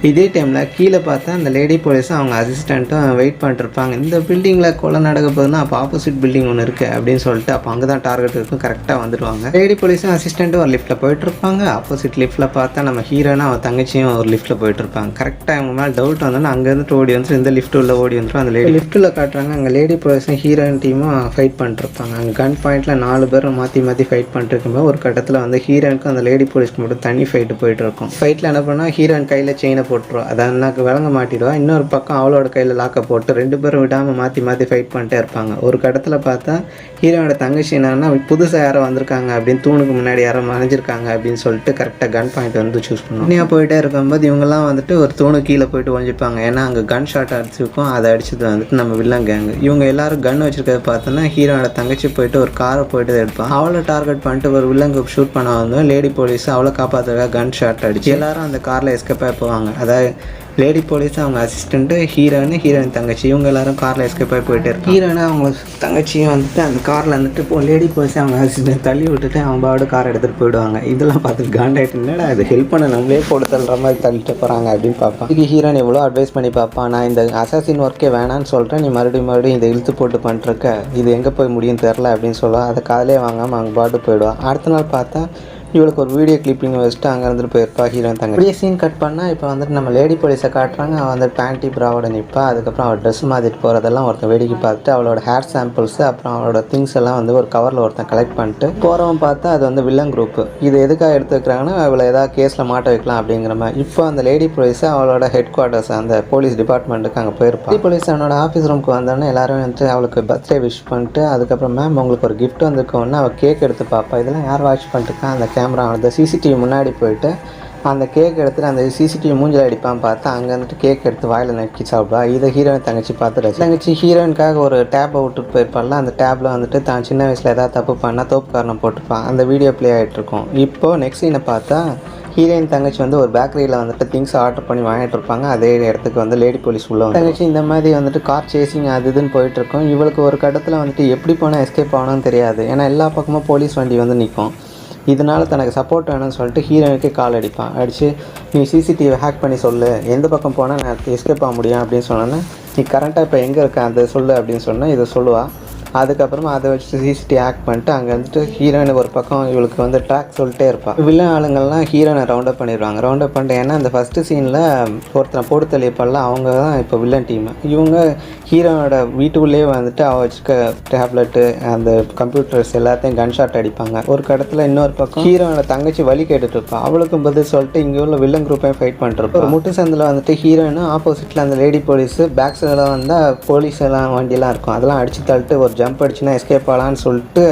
இதே டைமில் கீழே பார்த்தா அந்த லேடி போலீஸும் அவங்க அசிஸ்டண்ட்டும் வெயிட் பண்ணிட்டுருப்பாங்க. இந்த பில்டிங்கில் கொலை நடக்க போகுதுன்னா அப்போ ஆப்போசிட் பில்டிங் ஒன்று இருக்குது அப்படின்னு சொல்லிட்டு அப்போ அங்கே தான் டார்கெட் இருக்கும், கரெக்டாக வந்துடுவாங்க. லேடி போலீஸும் அசிஸ்டண்ட்டும் ஒரு லிஃப்ட்டில் போயிட்டுருப்பாங்க. ஆப்போசிட் லிஃப்ட்டில் பார்த்தா நம்ம ஹீரோனா அவன் தங்கச்சியும் ஒரு லிஃப்ட்டில் போயிட்டுருப்பாங்க. கரெக்டாக அவங்க மேலே டவுட் வந்தோன்னா அங்கேருந்து ஓடி வந்துட்டு இந்த லிஃப்ட் உள்ள ஓடி வந்துடும். அந்த லேடி லிஃப்ட்டில் காட்டுறாங்க. அங்கே லேடி போலீஸும் ஹீரோயின் டீமும் ஃபைட் பண்ணிட்டுருப்பாங்க. அங்கே கன் பாயிண்டில் 4 பேரும் மாற்றி ஃபைட் பண்ணிட்டுருக்கும்போது ஒரு கட்டத்தில் வந்து ஹீரோயினுக்கும் அந்த லேடி போலீஸ்க்கு மட்டும் தனி ஃபைட்டு போயிட்டுருக்கும். ஃபைட்டில் என்ன பண்ணால் ஹீரோயின் கையில் செயினை போட்டுருவோம், அதான் விளங்க மாட்டிடுவா. இன்னொரு பக்கம் அவளோட கையில் லாக்கை போட்டு 2 பேரும் விடாமல் மாற்றி ஃபைட் பண்ணிட்டே இருப்பாங்க. ஒரு கடத்தில் பார்த்தா ஹீரோனோட தங்கச்சி என்னன்னா புதுசாக யாரோ வந்திருக்காங்க அப்படின்னு தூணுக்கு முன்னாடி யாரோ மறைஞ்சிருக்காங்க அப்படின்னு சொல்லிட்டு கரெக்டாக கன் பாயிண்ட் வந்து சூஸ் பண்ணுவோம். இன்னும் போயிட்டே இருக்கும்போது இவங்கெல்லாம் வந்துட்டு ஒரு தூணு கீழே போயிட்டு ஒழிஞ்சிப்பாங்க. ஏன்னா அங்கே கன் ஷாட் அடிச்சிருக்கும், அதை அடிச்சது வந்துட்டு நம்ம வில்லன் கேங்கு. இவங்க எல்லாரும் கன் வச்சிருக்கிறத பார்த்தோன்னா ஹீரோனோட தங்கச்சி போயிட்டு ஒரு காரை போயிட்டு எடுப்பான். அவளை டார்கெட் பண்ணிட்டு ஒரு வில்லங்க ஷூட் பண்ண வந்தோம். லேடி போலீஸ் அவளை காப்பாற்றுறதுக்காக கன் ஷாட் அடிச்சு எல்லாரும் அந்த காரில் எஸ்கேப்பாக போவாங்க. அதாவது லேடி போலீஸ் அவங்க அசிஸ்டண்ட்டு ஹீரோயின் தங்கச்சி இவங்க எல்லாரும் காரில் எஸ்கேப் ஆகி போயிட்டே இருக்கும். ஹீரோயினை அவங்க தங்கச்சியும் வந்துட்டு அந்த காரில் வந்துட்டு இப்போ லேடி போலீஸ் அவங்க அசிஸ்டன்ட் தள்ளி விட்டுட்டு அவங்க பாடு கார் எடுத்துகிட்டு போயிடுவாங்க. இதெல்லாம் பார்த்துட்டு காண்டாயிட்டு என்னடா அது ஹெல்ப் பண்ண நம்மளே போட்டு தள்ளுற மாதிரி தள்ளிட்டு போகிறாங்க அப்படின்னு பார்ப்பான். இதுக்கு ஹீரோயின் எவ்வளோ அட்வைஸ் பண்ணி பார்ப்பான், நான் இந்த அசாசின் ஒர்க்கே வேணான்னு சொல்கிறேன், நீ மறுபடியும் இதை இழுத்து போட்டு பண்ணிருக்க, இது எங்கே போய் முடியும் தெரில அப்படின்னு சொல்லுவாள். அதை காலையே வாங்காமல் அவங்க பாட்டு போயிடுவான். அடுத்த நாள் பார்த்தா இவளுக்கு ஒரு வீடியோ கிளிப்பிங் வச்சுட்டு அங்கே இருந்துட்டு போயிருப்பா ஹீரோயின் தங்கச்சி. இப்படியே சீன் கட் பண்ணால் இப்போ வந்துட்டு நம்ம லேடி போலீஸை காட்டுறாங்க. அவள் வந்து பேண்ட்டி ப்ராவோட நிற்பா. அதுக்கப்புறம் அவள் ட்ரெஸ் மாற்றிட்டு போகிறதெல்லாம் ஒருத்தன் வேடிக்கை பார்த்துட்டு அவளோட ஹேர் சாம்பிள்ஸு அப்புறம் அவளோட திங்ஸ் எல்லாம் வந்து ஒரு கவரில் ஒருத்தன் கலெக்ட் பண்ணிட்டு போகிறவன் பார்த்தா அது வந்து வில்லன் குரூப்பு. இது எதுக்காக எடுத்துக்கிறாங்கன்னா அவளை ஏதாவது கேஸில் மாட்ட வைக்கலாம் அப்படிங்கிற மாதிரி. இப்போ அந்த லேடி போலீஸை அவளோட ஹெட் குவார்ட்டர்ஸ் அந்த போலீஸ் டிபார்ட்மெண்ட்டுக்கு அங்கே போயிருப்பாள். லேடி போலீஸ் அவனோட ஆஃபீஸ் ரூமுக்கு வந்தோடனே எல்லாரும் வந்து அவளுக்கு பர்த்டே விஷ் பண்ணிட்டு அதுக்கப்புறம் மேம் உங்களுக்கு ஒரு கிஃப்ட் வந்திருக்கோன்னா அவள் கேக் எடுத்து பார்ப்பா. இதெல்லாம் யார் வாட்ச் பண்ணிட்டுருக்கா? அந்த கேமரா அந்த சிசிடிவி முன்னாடி போயிட்டு அந்த கேக் எடுத்துகிட்டு அந்த சிசிடிவி மூஞ்சில் அடிப்பான்னு பார்த்தா அங்கே வந்துட்டு கேக் எடுத்து வாயில் நக்கி சாப்பிடுவா. இதை ஹீரோயின் தங்கச்சி பார்த்துட்டு தங்கச்சி ஹீரோயினுக்காக ஒரு டேப்பை விட்டுட்டு போயிருப்பாள். அந்த டேப்பில் வந்துட்டு தான் சின்ன வயசில் ஏதாவது தப்பு பண்ணால் தோப்பு காரணம் போட்டுப்பான். அந்த வீடியோ ப்ளே ஆகிட்டுருக்கும். இப்போது நெக்ஸ்ட் சீனை பார்த்தா ஹீரோயின் தங்கச்சி வந்து ஒரு பேக்கரியில் வந்துட்டு திங்ஸ் ஆர்டர் பண்ணி வாங்கிட்டு இருப்பாங்க. அதே இடத்துக்கு வந்து லேடி போலீஸ் உள்ள தங்கச்சி இந்த மாதிரி வந்துட்டு கார் சேசிங் அது இதுன்னு போயிட்டுருக்கோம். இவளுக்கு ஒரு கட்டத்தில் வந்துட்டு எப்படி போனால் எஸ்கேப் ஆகணும்னு தெரியாது. ஏன்னா எல்லா பக்கமும் போலீஸ் வண்டி வந்து நிற்கும். இதனால் தனக்கு சப்போர்ட் வேணும்னு சொல்லிட்டு ஹீரோயினுக்கு கால் அடிப்பான். அடித்து நீ சிசிடிவி ஹேக் பண்ணி சொல்லு, எந்த பக்கம் போனால் நான் எஸ்கேப் ஆக முடியும் அப்படின்னு சொன்னோன்னே நீ கரண்ட்டாக இப்போ எங்கே இருக்க அதை சொல்லு அப்படின்னு சொன்னால் இதை சொல்லுவாள். அதுக்கப்புறமா அதை வச்சு சிசிடிவி ஹேக் பண்ணிட்டு அங்கே வந்துட்டு ஹீரோயினுக்கு ஒரு பக்கம் இவளுக்கு வந்து ட்ராக் சொல்லிட்டே இருப்பாள். வில்லன் ஆளுங்கள்லாம் ஹீரோயினை ரவுண்டப் பண்ணிடுவாங்க. ரவுண்டப் பண்ணிட்டு ஏன்னா அந்த ஃபஸ்ட்டு சீனில் ஒருத்தனை போட்டு தள்ளியப்பெல்லாம் அவங்க தான் இப்போ வில்லன் டீம். இவங்க ஹீரோனோட வீட்டுக்குள்ளேயே வந்துட்டு அவள் வச்சுக்க டேப்லெட்டு அந்த கம்ப்யூட்டர்ஸ் எல்லாத்தையும் கன் ஷாட் அடிப்பாங்க. ஒரு கடத்தில் இன்னொரு பக்கம் ஹீரோனோட தங்கச்சி வழி கேட்டுட்டு இருப்பாள். அவளுக்கும் பதில் சொல்லிட்டு இங்கே உள்ள வில்லன் குரூப்பையும் ஃபைட் பண்ணிட்டு ஒரு முட்டு சந்தில் வந்துட்டு ஹீரோயினும் ஆப்போசிட்டில் அந்த லேடி போலீஸு பேக் சைடெல்லாம் வந்தால் போலீஸ் எல்லாம் வண்டியெல்லாம் இருக்கும். அதெல்லாம் அடித்து தள்ளிட்டு ஒரு ஜம்ப் அடிச்சுன்னா எஸ்கேப் ஆகலான்னு சொல்லிட்டு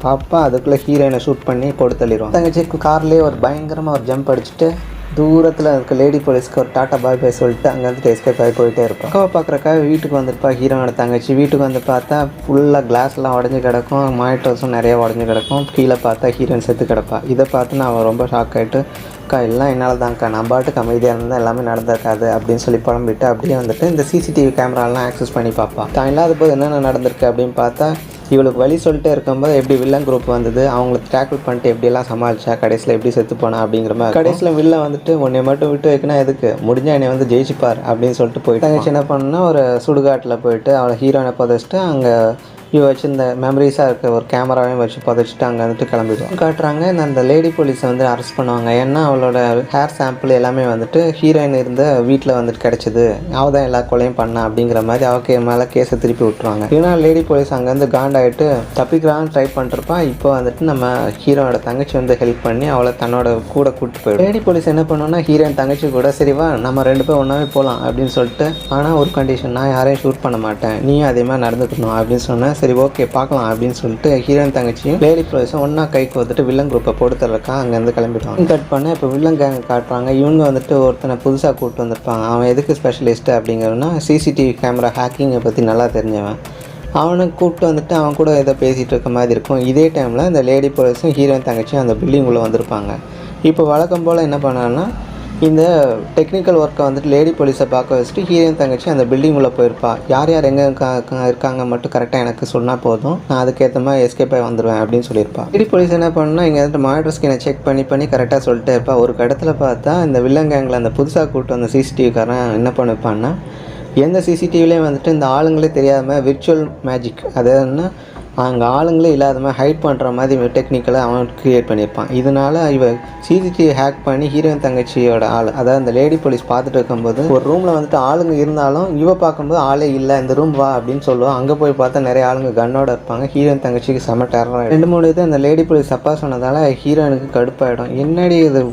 பாப்பா அதுக்குள்ளே ஹீரோயினை ஷூட் பண்ணி போட்டு தள்ளிடுவோம். தங்கச்சி கார்லேயே ஒரு பயங்கரமாக ஒரு ஜம்ப் அடிச்சுட்டு தூரத்தில் இருக்க லேடி போலீஸ்க்கு ஒரு டாட்டா பாய் போய் சொல்லிட்டு அங்கே வந்துட்டு எஸ்கேப் ஆகி போயிட்டே இருப்போம். அக்காவை பார்க்குறக்காக வீட்டுக்கு வந்துருப்பா ஹீரோனோட தங்கச்சி. வீட்டுக்கு வந்து பார்த்தா ஃபுல்லாக கிளாஸ்லாம் உடஞ்சி கிடக்கும், மானிட்டர்ஸும் நிறையா உடஞ்சி கிடக்கும். கீழே பார்த்தா ஹீரோயின் செத்து கிடப்பா. இதை பார்த்து நான் ரொம்ப ஷாக் ஆகிட்டு அக்கா எல்லாம் என்னால் தான்க்கா, நான் பாட்டுக்கு அமைதியாக இருந்தால் எல்லாமே நடந்திருக்காது அப்படின்னு சொல்லி புலம்பிட்டு அப்படியே வந்துட்டு இந்த சிசிடிவி கேமராலாம் ஆக்சஸ் பண்ணி பார்ப்பா. தான் இல்லாத போது என்னென்ன நடந்திருக்கு அப்படின்னு பார்த்தா இவளுக்கு வழி சொல்லிட்டே இருக்கும்போது எப்படி வில்லன் குரூப் வந்தது, அவங்களுக்கு டேக்கிள் பண்ணிட்டு எப்படியெல்லாம் சமாளிச்சா, கடைசியில் எப்படி செத்து போனா அப்படிங்கிற மாதிரி. கடைசியில் வில்லன் வந்துட்டு உன்னை மட்டும் விட்டு வைக்கணும் எதுக்கு, முடிஞ்சா என்னை வந்து ஜெயிச்சுப்பார் அப்படின்னு சொல்லிட்டு போயிட்டு தங்கச்சி என்ன பண்ணா ஒரு சுடுகாட்டில் போயிட்டு அவளை ஹீரோனை புதைச்சிட்டு அங்கே இவ வச்சு இந்த மெமரிஸாக இருக்க ஒரு கேமராவையும் வச்சு புதைச்சிட்டு அங்கே வந்துட்டு கிளம்பிடுவோம். காட்டுறாங்க அந்த லேடி போலீஸை வந்து அரெஸ்ட் பண்ணுவாங்க. ஏன்னா அவளோட ஹேர் சாம்பிள் எல்லாமே வந்துட்டு ஹீரோயின் இருந்த வீட்டில் வந்துட்டு கிடச்சிது, அவள் தான் எல்லா கொலையும் பண்ணா அப்படிங்கிற மாதிரி அவக்கு மேலே கேஸை திருப்பி விட்டுருவாங்க. ஏன்னா லேடி போலீஸ் அங்கேருந்து காண்டாயிட்டு தப்பிக்கிறான்னு ட்ரை பண்ணிருப்பான். இப்போ வந்துட்டு நம்ம ஹீரோனோட தங்கச்சி வந்து ஹெல்ப் பண்ணி அவளை தன்னோட கூட கூப்பிட்டு போயிடும். லேடி போலீஸ் என்ன பண்ணோன்னா ஹீரோயின் தங்கச்சி கூட சரிவா நம்ம 2 பேரும் ஒன்றாவே போகலாம் அப்படின்னு சொல்லிட்டு, ஆனால் ஒரு கண்டிஷன், நான் யாரையும் ஷூட் பண்ண மாட்டேன், நீயும் அதே மாதிரி நடந்துக்கணும் அப்படின்னு சொன்னேன். சரி ஓகே பார்க்கலாம் அப்படின்னு சொல்லிட்டு ஹீரோயின் தங்கச்சியும் லேடி போலீஸும் ஒன்றா கைக்கு வந்துட்டு வில்லன் குரூப்பை போடுத்துறக்கா அங்கேருந்து கிளம்பிடுவாங்க. கட் பண்ண இப்போ வில்லன் கேங் காட்டுறாங்க. இவங்க வந்துட்டு ஒருத்தனை புதுசாக கூப்பிட்டு வந்திருப்பாங்க. அவன் எதுக்கு ஸ்பெஷலிஸ்ட்டு அப்படிங்கிறன்னா சிசிடிவி கேமரா ஹேக்கிங்கை பற்றி நல்லா தெரிஞ்சவன். அவனை கூப்பிட்டு வந்துட்டு அவன் கூட ஏதோ பேசிகிட்டு இருக்க மாதிரி இருக்கும். இதே டைமில் இந்த லேடி போலீஸும் ஹீரோயின் தங்கச்சியும் அந்த பில்டிங்குள்ளே வந்திருப்பாங்க. இப்போ வழக்கம் போல் என்ன பண்ணான்னா இந்த டெக்னிக்கல் ஒர்க்கை வந்துட்டு லேடி போலீஸை பார்க்க வச்சுட்டு ஹீரோயின் தங்கச்சி அந்த பில்டிங் உள்ள போயிருப்பா. யார் யார் எங்கே இருக்காங்க மட்டும் கரெக்டாக எனக்கு சொன்னால் போதும், நான் அதுக்கேற்ற மாதிரி எஸ்கேப் ஆகி வந்துடுவேன் அப்படின்னு சொல்லியிருப்பா. லேடி போலீஸ் என்ன பண்ணால் இங்கே வந்துட்டு மானிட்டர் ஸ்கினை செக் பண்ணி கரெக்டாக சொல்லிட்டே இருப்பா. ஒரு இடத்துல பார்த்தா இந்த வில்லன் கேங்கில் அந்த புதுசாக கூப்பிட்டு வந்த சிசிடிவிக்காரன் என்ன பண்ணிப்பான்னா எந்த சிசிடிவிலையும் வந்துட்டு இந்த ஆளுங்களே தெரியாமல் விர்ச்சுவல் மேஜிக், அதாவதுன்னா அங்கே ஆளுங்களே இல்லாத மாதிரி ஹைட் பண்ணுற மாதிரி டெக்னிக்கலை அவன் க்ரியேட் பண்ணியிருப்பான். இதனால் இவன் சிசிடிவி ஹேக் பண்ணி ஹீரோயின் தங்கச்சியோட ஆள், அதாவது அந்த லேடி போலீஸ் பார்த்துட்டு இருக்கும்போது ஒரு ரூமில் வந்துட்டு ஆளுங்க இருந்தாலும் இவ பார்க்கும்போது ஆளே இல்லை, இந்த ரூம் வா அப்படின்னு சொல்லுவான். அங்கே போய் பார்த்தா நிறைய ஆளுங்க கன்னோட இருப்பாங்க. ஹீரோயின் தங்கச்சிக்கு செம டெரர். 2-3 இது அந்த லேடி போலீஸ் தப்பாக சொன்னதால் ஹீரோயினுக்கு கடுப்பாயிடும். என்னடி இது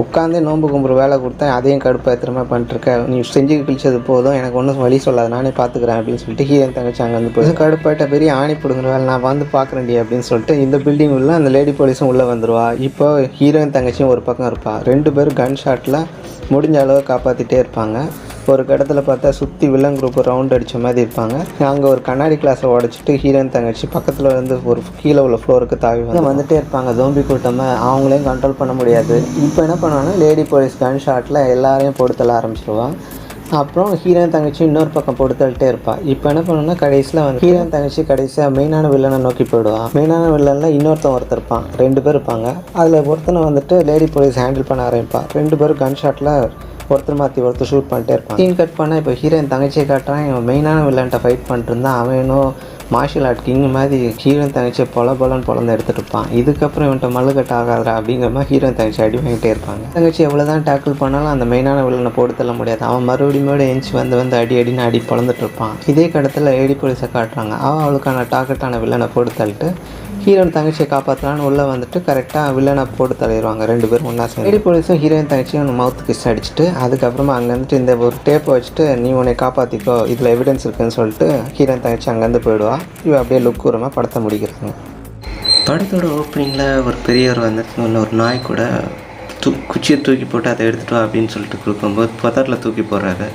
உட்காந்தே நோம்பு கும்புற வேலை கொடுத்தா அதையும் கடுப்பாக மாதிரி பண்ணிட்டுருக்க, நீ செஞ்சு கிழிச்சது போதும், எனக்கு ஒன்றும் வழி சொல்லாது, நானே பார்த்துக்கிறேன் அப்படின்னு சொல்லிட்டு ஹீரோயின் தங்கச்சி அங்கே வந்து போய் கடுப்பாயிட்ட பெரிய ஆணி பிடுங்குற வேலை நான் வந்து பார்க்குறேன்டி அப்படின்னு சொல்லிட்டு இந்த பில்டிங் உள்ள அந்த லேடி போலீஸும் உள்ளே வந்துடுவா. இப்போ ஹீரோயின் தங்கச்சியும் ஒரு பக்கம் இருப்பாள். 2 பேரும் கன் ஷாட்டில் முடிஞ்ச அளவு காப்பாற்றிட்டே இருப்பாங்க. ஒரு இடத்துல பார்த்தா சுற்றி வில்லன் குரூப் ரவுண்ட் அடித்த மாதிரி இருப்பாங்க. அங்கே ஒரு கண்ணாடி கிளாஸை உடச்சிட்டு ஹீரோயின் தங்கச்சி பக்கத்தில் வந்து ஒரு கீழே உள்ள ஃப்ளோருக்கு தாவி வந்துட்டே இருப்பாங்க. ஜோம்பி கூட்டமாக அவங்களையும் கண்ட்ரோல் பண்ண முடியாது. இப்போ என்ன பண்ணுவாங்கன்னா லேடி போலீஸ் கன் ஷாட்டில் எல்லாரையும் போட்டு தள்ள ஆரம்பிச்சிருவான். அப்புறம் ஹீரோயின் தங்கச்சி இன்னொரு பக்கம் போட்டு தள்ளிட்டே இருப்பாள். இப்போ என்ன பண்ணணும்னா கடைசியில் வந்து ஹீரோயின் தங்கச்சி கடைசியாக மெயினான வில்லனை நோக்கி போயிடுவான். மெயினான வில்லனில் ஒருத்தர் இருப்பான், 2 பேர் இருப்பாங்க. அதில் ஒருத்தனை வந்துட்டு லேடி போலீஸ் ஹேண்டில் பண்ண ஆரம்பிப்பாள். 2 பேரும் கன் ஷாட்டில் ஒருத்தர் மாற்றி ஒருத்தர் ஷூட் பண்ணிட்டே இருப்பான். சீன் கட் பண்ணால் இப்போ ஹீரோயின் தங்கச்சியை காட்டுறான். இவன் மெயினான வில்லன்ட்ட ஃபைட் பண்ணிட்டு இருந்தான். அவனும் மார்ஷியல் ஆர்ட் கிங் மாதிரி ஹீரோயின் தங்கச்சி பொலன்னு எடுத்துகிட்டு இருப்பான். இதுக்கப்புறம் இவன்ட்ட மல்லுக்கட்ட ஆகாதரா அப்படிங்கிற மாதிரி ஹீரோயின் தங்கச்சி அடி வாங்கிட்டே இருப்பாங்க. தங்கச்சி எவ்வளோ தான் டேக்கிள் பண்ணாலும் அந்த மெயினான வில்லனை போட்டு தள்ள முடியாது. அவன் மறுபடியும் எஞ்சி வந்து அடின்னு அடி பொழந்துட்டு இருப்பான். இதே கடத்தில் லேடி போலீஸை காட்டுறாங்க. அவளுக்கான டார்கெட்டான வில்லனை போட்டு தள்ளிட்டு ஹீரோயின் தங்கச்சியை காப்பாற்றலான்னு உள்ளே வந்துட்டு கரெக்டாக வில்லனை போட்டு தள்ளிடுவாங்க 2 பேரும் ஒன்றா சேர்ந்து. லேடி போலீஸும் ஹீரோயின் தங்கச்சியும் மவுத்து கிஸ் அடிச்சுட்டு அதுக்கப்புறமா அங்கேருந்துட்டு இந்த ஒரு டேப்பை வச்சுட்டு நீ உன்னை காப்பாற்றிக்கோ, இதில் எவிடன்ஸ் இருக்குன்னு சொல்லிட்டு ஹீரோயின் தங்கச்சி அங்கேருந்து போயிடுவா. இவன் அப்படியே லுக் கூறமாக படத்தை முடிக்கிறாங்க. படத்தோட ஓப்பனிங்கில் ஒரு பெரியவர் வந்துட்டு ஒரு நாய் கூட குச்சியை தூக்கி போட்டு அதை எடுத்துகிட்டு வா அப்படின்னு சொல்லிட்டு கொடுக்கும்போது புதரில் தூக்கி போடுறாரு.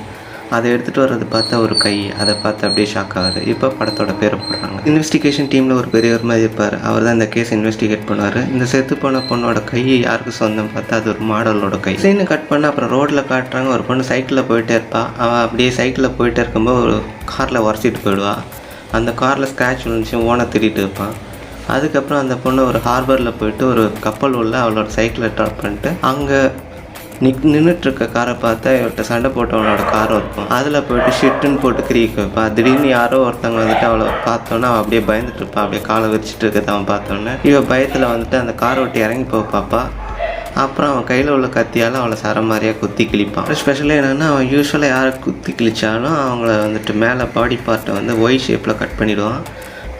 அதை எடுத்துகிட்டு வர்றது பார்த்தா ஒரு கை, அதை பார்த்து அப்படியே ஷாக் ஆகாது. இப்போ படத்தோட பேரை போடுறாங்க. இன்வெஸ்டிகேஷன் டீமில் ஒரு பெரியவர் மாதிரி இருப்பார். அவர் தான் இந்த கேஸ் இன்வெஸ்டிகேட் பண்ணுவார். இந்த செத்து போன பொண்ணோட கை யாருக்கு சொந்தம் பார்த்தா அது ஒரு மாடலோட கை. சீனை கட் பண்ண அப்புறம் ரோட்டில் காட்டுறாங்க. ஒரு பொண்ணு சைக்கிளில் போயிட்டே இருப்பாள். அவள் அப்படியே சைக்கிளில் போயிட்டே இருக்கும்போது ஒரு காரில் உரசிட்டு போயிடுவாள். அந்த காரில் ஸ்க்ராட்ச் விழுந்துச்சு, ஓனை திட்டிகிட்டு இருப்பான். அதுக்கப்புறம் அந்த பொண்ணு ஒரு ஹார்பரில் போயிட்டு ஒரு கப்பல் உள்ள அவளோட சைக்கிளை ட்ராப் பண்ணிட்டு அங்கே நின்றுட்டுருக்க காரை பார்த்தா இவர்கிட்ட சண்டை போட்டவனோட காரும் இருக்கும். அதில் போய்ட்டு ஷிட்டுன்னு போட்டு கிரிக்க வைப்பா. திடீர்னு யாரோ ஒருத்தவங்க வந்துட்டு அவளை பார்த்தோன்னே அவள் அப்படியே பயந்துட்டு இருப்பாள். அப்படியே காலை வச்சுட்டு இருக்கிறத அவன் பார்த்தோன்னே இவன் பயத்தில் வந்துட்டு அந்த காரை விட்டு இறங்கி போக பார்ப்பா. அப்புறம் அவன் கையில் உள்ள கத்தியால் அவளை சர மாதிரியாக குத்தி கிழிப்பான். ஸ்பெஷலாக என்னென்னா அவன் யூஸ்வலாக யாரை குத்தி கிழிச்சாலும் அவங்கள வந்துட்டு மேலே பாடி பார்ட்டை வந்து ஒய் ஷேப்பில் கட் பண்ணிவிடுவான்.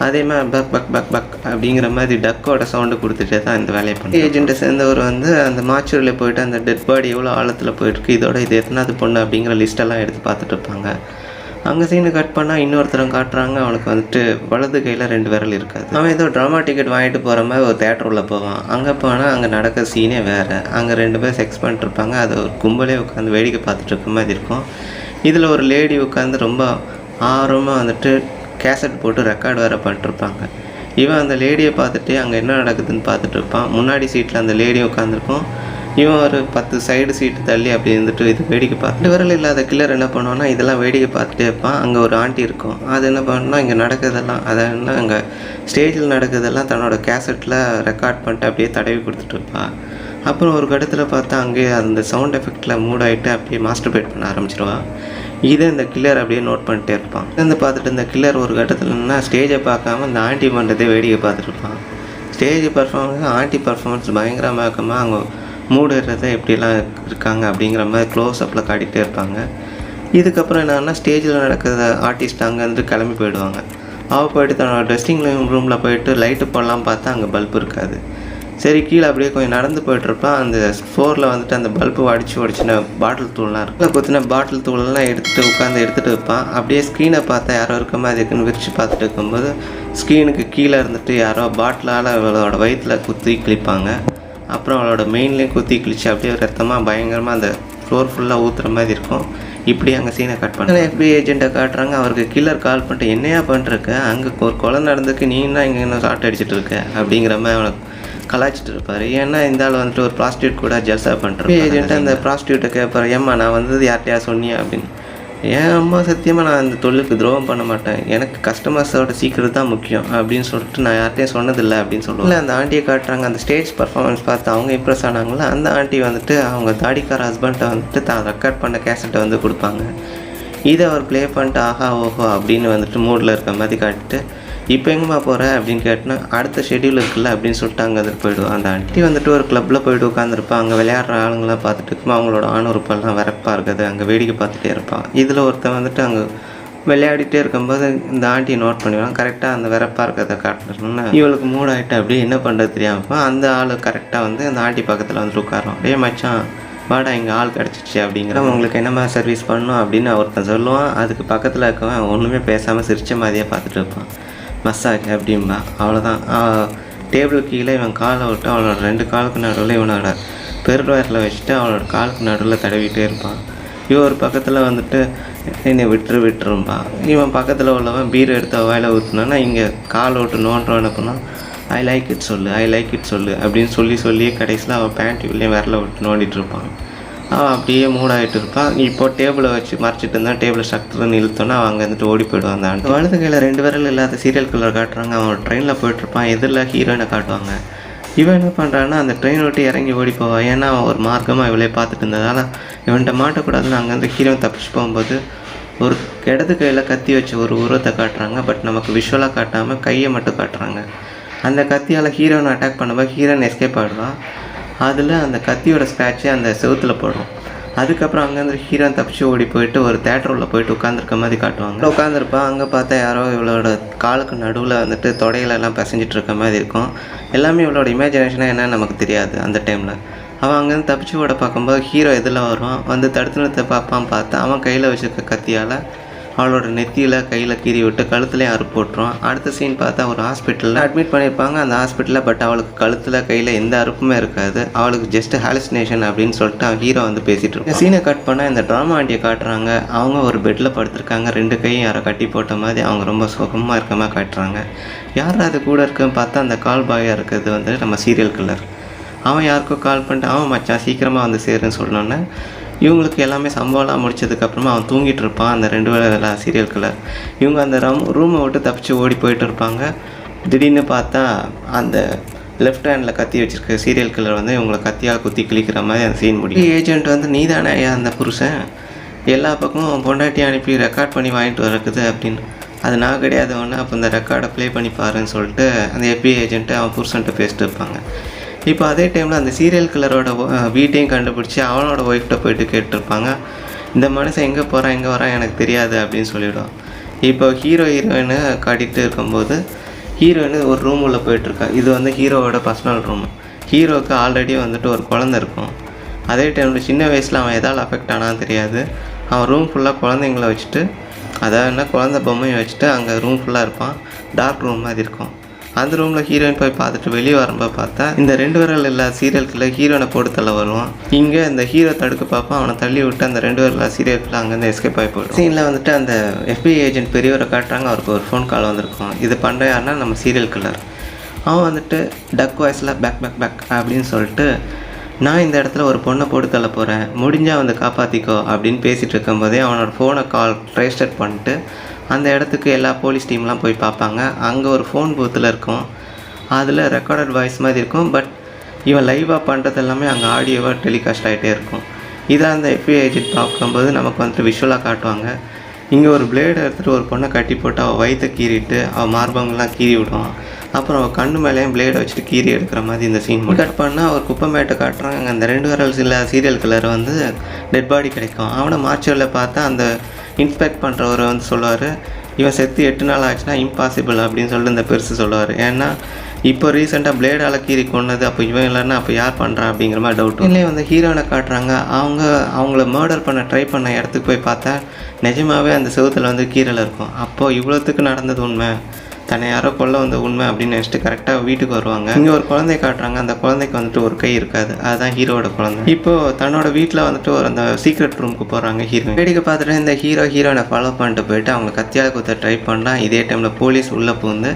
அதே மாதிரி பக் பக் பக் பக் அப்படிங்கிற மாதிரி டக்கோட சவுண்டு கொடுத்துட்டே தான் இந்த வேலையை பண்ணி ஏஜென்ட்டை சேர்ந்தவர் வந்து அந்த மாச்சூரில் போயிட்டு அந்த டெட் பாடி எவ்வளோ ஆழத்தில் போயிட்டுருக்கு, இதோட இது எத்தனாவது பொண்ணு அப்படிங்கிற லிஸ்ட்டெல்லாம் எடுத்து பார்த்துட்டு இருப்பாங்க. அங்கே சீனு கட் பண்ணால் இன்னொருத்தரம் காட்டுறாங்க. அவனுக்கு வந்துட்டு வலது கையில் 2 விரல் இருக்காது. அவன் ஏதோ ட்ராமா டிக்கெட் வாங்கிட்டு போகிற மாதிரி ஒரு தேட்டர் உள்ள போவான். அங்கே போனால் அங்கே நடக்கிற சீனே வேறு. அங்கே 2 பேர் செக்ஸ் பண்ணிட்டுருப்பாங்க. அது ஒரு கும்பலே உட்காந்து வேடிக்கை பார்த்துட்டு இருக்க மாதிரி இருக்கும். இதில் ஒரு லேடி உட்காந்து ரொம்ப ஆர்வமாக வந்துட்டு கேசட் போட்டு ரெக்கார்டு வேறு பண்ணிட்டுருப்பாங்க. இவன் அந்த லேடியை பார்த்துட்டு அங்கே என்ன நடக்குதுன்னு பார்த்துட்டு இருப்பான். முன்னாடி சீட்டில் அந்த லேடி உட்காந்துருக்கும். இவன் ஒரு 10 சைடு சீட்டு தள்ளி அப்படி இருந்துட்டு இது வேடிக்கை பார்த்து விரல் இல்லாத கில்லர் என்ன பண்ணுவான்னா இதெல்லாம் வேடிக்கை பார்த்துட்டே இருப்பான். அங்கே ஒரு ஆண்டி இருக்கும். அது என்ன பண்ணணும்னா இங்கே நடக்கிறதெல்லாம் அதை என்ன அங்கே ஸ்டேஜில் நடக்கிறதெல்லாம் தன்னோட கேசட்டில் ரெக்கார்ட் பண்ணிட்டு அப்படியே தடவி கொடுத்துட்ருப்பாள். அப்புறம் ஒரு கட்டத்தில் பார்த்தா அங்கேயே அந்த சவுண்ட் எஃபெக்டில் மூட் ஆகிட்டு அப்படியே மாஸ்டர்பேட் பண்ண ஆரம்பிச்சிடுவான். இதை இந்த கில்லர் அப்படியே நோட் பண்ணிட்டே இருப்பான். வந்து பார்த்துட்டு இந்த கில்லர் ஒரு கட்டத்தில்னா ஸ்டேஜை பார்க்காம இந்த ஆண்டி பண்ணுறதே வேடிக்கை பார்த்துட்ருப்பான். ஸ்டேஜ் பர்ஃபார்மன்ஸ் ஆண்டி பர்ஃபார்மன்ஸ் பயங்கரமாக அவங்க மூடு ஏறதை எப்படிலாம் இருக்காங்க அப்படிங்கிற மாதிரி க்ளோஸ் அப்பில் காட்டிகிட்டே இருப்பாங்க. இதுக்கப்புறம் என்னன்னா ஸ்டேஜில் நடக்கிற ஆர்டிஸ்ட் அங்கேருந்து கிளம்பி போயிடுவாங்க. அவள் போய்ட்டு தன்னோட ட்ரெஸ்ஸிங் ரூமில் போயிட்டு லைட்டு போடலாம் பார்த்தா அங்கே பல்ப் இருக்காது. சரி கீழே அப்படியே கொஞ்சம் நடந்து போய்ட்டுருப்பான். அந்த ஃப்ளோரில் வந்துட்டு அந்த பல்பு உடச்சின பாட்டில் தூள்லாம் இருக்கும். அதில் குத்தின பாட்டில் தூளெல்லாம் எடுத்துகிட்டு இருப்பான். அப்படியே ஸ்க்ரீனை பார்த்தா யாரோ இருக்க மாதிரி இருக்குன்னு விரிச்சு பார்த்துட்டு இருக்கும்போது ஸ்க்ரீனுக்கு கீழே இருந்துட்டு யாரோ பாட்டிலால் அவளோட வயிற்றில் குத்தி கிழிப்பாங்க. அப்புறம் அவளோட மெயின்லேயும் குத்தி கிழிச்சு அப்படியே ரத்தமாக பயங்கரமாக அந்த ஃப்ளோர் ஃபுல்லாக ஊற்றுற மாதிரி இருக்கும். இப்படி அங்கே சீனை கட் பண்ண FBI ஏஜென்ட்டை காட்டுறாங்க. அவருக்கு கில்லர் கால் பண்ணிட்டு என்னையா பண்ணிருக்க, அங்கே ஒரு கொலை நடந்துருக்கு, நீ தான் இங்கே இன்னும் ஷார்ட் அடிச்சுட்டு இருக்க அப்படிங்கிற மாதிரி அவனுக்கு கலாய்ச்சிட்டு இருப்பார். ஏன்னா இந்த ஆள் வந்துட்டு ஒரு ப்ராஸ்டியூட் கூட ஜல்சா பண்ணுறேன். ஏஜென்ட்டு அந்த ப்ராஸ்டியூட்டை கேட்பார், ஏம்மா நான் வந்தது யார்கிட்டயா சொன்னியா அப்படின்னு. என் அம்மா சத்தியமாக நான் அந்த தொழிலுக்கு துரோகம் பண்ண மாட்டேன், எனக்கு கஸ்டமர்ஸோட சீக்கிரம் தான் முக்கியம் அப்படின்னு சொல்லிட்டு நான் யார்கிட்டையும் சொன்னதில்லை அப்படின்னு சொல்லுவாங்க. அந்த ஆண்டியை காட்டுறாங்க. அந்த ஸ்டேஜ் பர்ஃபார்மன்ஸ் பார்த்து அவங்க இம்ப்ரெஸ் ஆனாங்களா. அந்த ஆண்டி வந்துட்டு அவங்க தாடிக்கார ஹஸ்பண்ட்டை வந்துட்டு தான் ரெக்கார்ட் பண்ண கேசட்டை வந்து கொடுப்பாங்க. இதை அவர் ப்ளே பண்ணிட்டு ஆஹா ஓஹோ அப்படின்னு வந்துட்டு மூடில் இருக்க மாதிரி காட்டிட்டு இப்போ எங்கேம்மா போகிற அப்படின்னு கேட்டினா அடுத்த ஷெட்யூல் இருக்குல்ல அப்படின்னு சொல்லிட்டு அங்கே வந்துட்டு போய்டுவோம். அந்த ஆண்டி வந்துட்டு ஒரு கிளப்பில் போய்ட்டு உட்காந்துருப்பான். அங்கே விளையாடுற ஆளுங்களாம் பார்த்துட்டு இருக்குமா அவங்களோட ஆணுறுப்பெல்லாம் வரப்பாக இருக்குது. அங்கே வேடிக்கை பார்த்துட்டே இருப்பான். இதில் ஒருத்தன் வந்துட்டு அங்கே விளையாடிட்டே இருக்கும்போது இந்த ஆண்டியை நோட் பண்ணிடுவான். கரெக்டாக அந்த வரப்பாக இருக்கிறத காட்டணும்னா இவளுக்கு மூடாயிட்டு அப்படியே என்ன பண்ணுறது தெரியாமல் அந்த ஆள் கரெக்டாக வந்து அந்த ஆண்டி பக்கத்தில் வந்துட்டு உட்காரோம். அப்படியே மச்சான் வாடா இங்கே ஆள் கிடச்சிச்சு அப்படிங்கிற உங்களுக்கு என்ன மாதிரி சர்வீஸ் பண்ணணும் அப்படின்னு ஒருத்தன் சொல்லுவான். அதுக்கு பக்கத்தில் இருக்கவன் ஒன்றுமே பேசாமல் சிரித்த மாதிரியே பார்த்துட்டு இருப்பான். மசாஜ் அப்படின்பா. அவ்வளோதான். டேபிள் கீழே இவன் காலை விட்டு அவளோட 2 காலுக்கு நடுவில் இவனோட பெருவரில் வச்சுட்டு அவளோட காலுக்கு நடுவில் தடவிட்டே இருப்பான். இவன் ஒரு பக்கத்தில் வந்துட்டு என்னை விட்டுரும்பா. இவன் பக்கத்தில் உள்ளவன் பீர் எடுத்து வாயில் ஊற்றுனான்னா இங்கே காலை விட்டு நோண்டுறவன பண்ணால் ஐ லைக் இட் சொல்லு அப்படின்னு சொல்லியே கடைசியில் அவன் பேண்ட் உள்ளே விரல விட்டு நோண்டிகிட்டு இருப்பான். அவன் அப்படியே மூடாகிட்டு இருப்பான். இப்போ டேபிளை வச்சு மறைச்சிட்டு இருந்தான். டேபிளை ஸ்ட்ரக்சர்னு இழுத்தோன்னா அவங்க வந்துட்டு ஓடி போய்டுவான். அந்த ஆண்டு வலது கையில் 2 விரல் இல்லாத சீரியல் கில்லர் காட்டுறாங்க. அவன் ட்ரெயினில் போயிட்டுருப்பான். எதிரில் ஹீரோயினை காட்டுவாங்க. இவன் என்ன பண்ணுறான்னா அந்த ட்ரெயின் விட்டு இறங்கி ஓடி போவான். ஏன்னா அவன் ஒரு மார்க்கமாக இவளே பார்த்துட்டு இருந்ததால் இவன்கிட்ட மாட்டக்கூடாதுன்னு அங்கேருந்து ஹீரோயின் தப்பிச்சு போகும்போது ஒரு இடது கையில் கத்தி வச்ச ஒரு உருவத்தை காட்டுறாங்க. பட் நமக்கு விஷுவலாக காட்டாமல் கையை மட்டும் காட்டுறாங்க. அந்த கத்தியால் ஹீரோனை அட்டாக் பண்ணும்போது ஹீரோன் எஸ்கேப் ஆகிடுவான். அதில் அந்த கத்தியோட ஸ்க்ராட்சு அந்த செவுத்தில் போடும். அதுக்கப்புறம் அங்கேருந்து ஹீரோன் தப்பிச்சு ஓடி போயிட்டு ஒரு தேட்டர் உள்ள போயிட்டு உட்காந்துருக்க மாதிரி காட்டுவாங்க. உட்காந்துருப்பான். அங்கே பார்த்தா யாரோ இவளோட காலுக்கு நடுவில் வந்துட்டு தொடையிலெல்லாம் பிசைஞ்சிட்டு இருக்க மாதிரி இருக்கும். எல்லாமே இவளோட இமேஜினேஷனாக என்னன்னு நமக்கு தெரியாது அந்த டைமில். அவன் அங்கேருந்து தப்பிச்சு ஓட பார்க்கும்போது ஹீரோ எதில் வருவான், வந்து தடுத்து நிறுத்த பார்த்தா அவன் கையில் வச்சுருக்க கத்தியால் அவளோட நெத்தியில் கையில் கீறி விட்டு கழுத்துலேயும் அறுப்பு போட்டுருவான். அடுத்த சீன் பார்த்தா ஒரு ஹாஸ்பிட்டலில் அட்மிட் பண்ணியிருப்பாங்க அந்த ஹாஸ்பிட்டலில். பட் அவளுக்கு கழுத்தில் கையில் எந்த அறுப்புமே இருக்காது. அவளுக்கு ஜஸ்ட் ஹாலுசினேஷன் அப்படின்னு சொல்லிட்டு அவன் ஹீரோ வந்து பேசிகிட்டு இருக்கான். சீனை கட் பண்ணால் இந்த ட்ராமா ஆண்டியை காட்டுறாங்க. அவங்க ஒரு பெட்டில் படுத்திருக்காங்க. 2 கையும் யாரை கட்டி போட்ட மாதிரி அவங்க ரொம்ப சுகமாக இருக்க மாதிரி காட்டுறாங்க. யார் அது கூட இருக்குன்னு பார்த்தா அந்த கால் பாயாக இருக்கிறது வந்து நம்ம சீரியல் கில்லர். அவன் யாருக்கோ கால் பண்ணிட்டு அவன் மச்சான் சீக்கிரமாக வந்து சேருன்னு சொன்னோன்னே இவங்களுக்கு எல்லாமே சம்பவம்லாம் முடிச்சதுக்கப்புறமா அவன் தூங்கிட்டு இருப்பான் அந்த 2 வேலை சீரியல் கில்லர். இவங்க அந்த ரூமை விட்டு தப்பிச்சு ஓடி போயிட்டு இருப்பாங்க. திடீர்னு பார்த்தா அந்த லெஃப்ட் ஹேண்டில் கத்தி வச்சுருக்க சீரியல் கில்லர் வந்து இவங்களை கத்தியாக குத்தி கிழிக்கிற மாதிரி அந்த சீன் முடியும். ஏஜென்ட் வந்து நீ தானே அந்த புருஷன், எல்லா பக்கமும் பொண்டாட்டி அனுப்பி ரெக்கார்ட் பண்ணி வாங்கிட்டு வரக்குது அப்படின்னு. அது நான் கிடையாது ஒன்று. அப்போ இந்த ரெக்கார்டை ப்ளே பண்ணி பாருன்னு சொல்லிட்டு அந்த FBI ஏஜென்ட்டு அவன் புருஷன்ட்டு பேசிட்டு இருப்பாங்க. இப்போ அதே டைமில் அந்த சீரியல் கில்லரோட வீட்டையும் கண்டுபிடிச்சி அவனோட ஒய்ஃப்கிட்ட போயிட்டு கேட்டிருப்பாங்க. இந்த மனுஷன் எங்கே போகிறான் எங்கே வரான் எனக்கு தெரியாது அப்படின்னு சொல்லிவிடுவான். இப்போ ஹீரோயினை காட்டிகிட்டு இருக்கும்போது ஹீரோயின் ஒரு ரூம் உள்ள போயிட்டுருக்கா. இது வந்து ஹீரோவோட பர்சனல் ரூம். ஹீரோவுக்கு ஆல்ரெடி வந்துட்டு ஒரு குழந்தை இருக்கும். அதே டைமில் சின்ன வயசில் அவன் எதால் அஃபெக்ட் ஆனான்னு தெரியாது. அவன் ரூம் ஃபுல்லாக குழந்தைங்கள வச்சுட்டு அதாவது குழந்தை பொம்மையை வச்சுட்டு அங்கே ரூம் ஃபுல்லாக இருப்பான். டார்க் ரூம் மாதிரி இருக்கும். அந்த ரூமில் ஹீரோயின் போய் பார்த்துட்டு வெளியே வரும்போது பார்த்தா இந்த 2 விரல் இல்லாத சீரியல்குள்ளே ஹீரோனை போட்டு தள்ள வருவான். இங்கே இந்த ஹீரோ தடுக்க பார்ப்பான். அவனை தள்ளி விட்டு அந்த 2 விரல் இல்லாத சீரியல்குள்ளே அங்கேருந்து எஸ்கேப் ஆகி போயிடும். சீனில் வந்துட்டு அந்த FBI ஏஜென்ட் பெரியவரை காட்டுறாங்க. அவருக்கு ஒரு ஃபோன் கால் வந்திருக்கும். இது பண்ணுற யாருன்னா நம்ம சீரியல் கில்லர். அவன் வந்துட்டு டக் வாய்ஸில் பேக் பேக் பேக் அப்படின்னு சொல்லிட்டு நான் இந்த இடத்துல ஒரு பொண்ணை போட்டு தள்ள போகிறேன், முடிஞ்சால் வந்து காப்பாற்றிக்கோ அப்படின்னு பேசிகிட்டு இருக்கும்போதே அவனோட ஃபோனை ரெஜிஸ்டர் பண்ணிட்டு அந்த இடத்துக்கு எல்லா போலீஸ் டீம்லாம் போய் பார்ப்பாங்க. அங்கே ஒரு ஃபோன் பூத்தில் இருக்கும். அதில் ரெக்கார்டட் வாய்ஸ் மாதிரி இருக்கும். பட் இவன் லைவாக பண்ணுறது எல்லாமே அங்கே ஆடியோவாக டெலிகாஸ்ட் ஆகிட்டே இருக்கும். இதை அந்த FBI ஏஜென்ட் பார்க்கும்போது நமக்கு வந்துட்டு விஷுவலாக காட்டுவாங்க. இங்கே ஒரு பிளேடை எடுத்துகிட்டு ஒரு பொண்ணை கட்டி போட்டு அவள் வயிற்றை கீறிட்டு அவள் மார்பங்கள்லாம் கீறி விடுவான். அப்புறம் அவள் கண்ணு மேலேயும் பிளேடை வச்சுட்டு கீறி எடுக்கிற மாதிரி இந்த சீன் கட் பண்ணால் அவர் குப்பை மேட்டை காட்டுறாங்க. அந்த 2 விரல்ஸ் இல்லை சீரியல் கில்லர் வந்து டெட் பாடி கிடைக்கும். அவனை மார்ச்சரில் பார்த்தா அந்த இன்ஸ்பெக்ட் பண்ணுறவர் வந்து சொல்லுவார், இவன் செத்து 8 நாள் ஆச்சுன்னா இம்பாசிபிள் அப்படின்னு சொல்லிட்டு இந்த பெருசு சொல்லுவார். ஏன்னா இப்போ ரீசெண்டாக பிளேடால் கீறி கொண்டது, அப்போ இவன் இல்லைன்னா அப்போ யார் பண்ணுறான் அப்படிங்கிற மாதிரி டவுட். இல்லை வந்து ஹீரோனை காட்டுறாங்க. அவங்கள மர்டர் பண்ண ட்ரை பண்ண இடத்துக்கு போய் பார்த்தா நிஜமாகவே அந்த செவுத்தில் வந்து கீரல் இருக்கும். அப்போது இவ்வளோத்துக்கு நடந்தது உண்மை, தன்னை யாரோ கொல்ல வந்த உண்மை அப்படின்னு நினச்சிட்டு கரெக்டாக வீட்டுக்கு வருவாங்க. இங்கே ஒரு குழந்தைய காட்டுறாங்க. அந்த குழந்தைக்கு வந்துட்டு ஒரு கை இருக்காது. அதுதான் ஹீரோட குழந்தை. இப்போது தன்னோட வீட்டில் வந்துட்டு அந்த சீக்ரெட் ரூமுக்கு போகிறாங்க ஹீரோ. வேடிக்கை பார்த்துட்டு இந்த ஹீரோனை ஃபாலோ பண்ணிட்டு போயிட்டு அவங்க கத்தியால் குத்த ட்ரை பண்ணால் இதே டைமில் போலீஸ் உள்ளே பூந்து,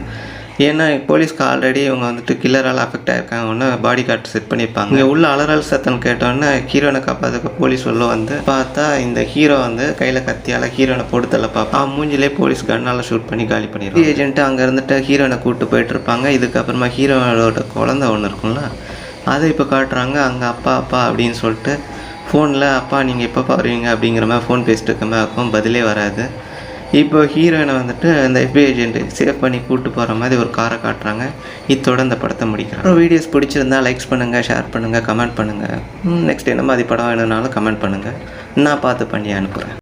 ஏன்னா போலீஸ்க்கு ஆல்ரெடி இவங்க வந்துட்டு கில்லரால் அஃபெக்ட் ஆகிருக்காங்க. ஒன்று பாடி கார்டு செட் பண்ணியிருப்பாங்க. இங்கே உள்ள அலறல் சத்தம் கேட்டோன்னே ஹீரோனை காப்பாற்றுக்க போலீஸ் உள்ள வந்து பார்த்தா இந்த ஹீரோ வந்து கையில் கத்தியால் ஹீரோனை போட்டு தள்ள பார்ப்பான். மூஞ்சிலே போலீஸ் கண்ணால் ஷூட் பண்ணி காலி பண்ணிடுவாங்க. ஏஜென்ட்டு அங்கே இருந்துட்டு ஹீரோனை கூப்பிட்டு போயிட்டு இருப்பாங்க. இதுக்கப்புறமா ஹீரோனோட குழந்தை ஒன்று இருக்கும்ல, அதை இப்போ காட்டுறாங்க. அங்கே அப்பா அப்படின்னு சொல்லிட்டு ஃபோனில் அப்பா நீங்கள் எப்போ வருவீங்க அப்படிங்கிற மாதிரி ஃபோன் பேசிட்டு இருக்க மாதிரி இருக்கும். பதிலே வராது. இப்போ ஹீரோயினை வந்துட்டு அந்த FBI ஏஜென்ட் சேவ் பண்ணி கூப்பிட்டு போகிற மாதிரி ஒரு காரை காட்டுறாங்க. இத்தோட இந்த படத்தை முடிக்கிறாங்க. அப்புறம் வீடியோஸ் பிடிச்சிருந்தா லைக்ஸ் பண்ணுங்கள், ஷேர் பண்ணுங்கள், கமெண்ட் பண்ணுங்கள். நெக்ஸ்ட் என்ன மாதிரி படம் வேணும்னாலும் கமெண்ட் பண்ணுங்கள். நான் பார்த்து பண்ணி அனுப்புகிறேன்.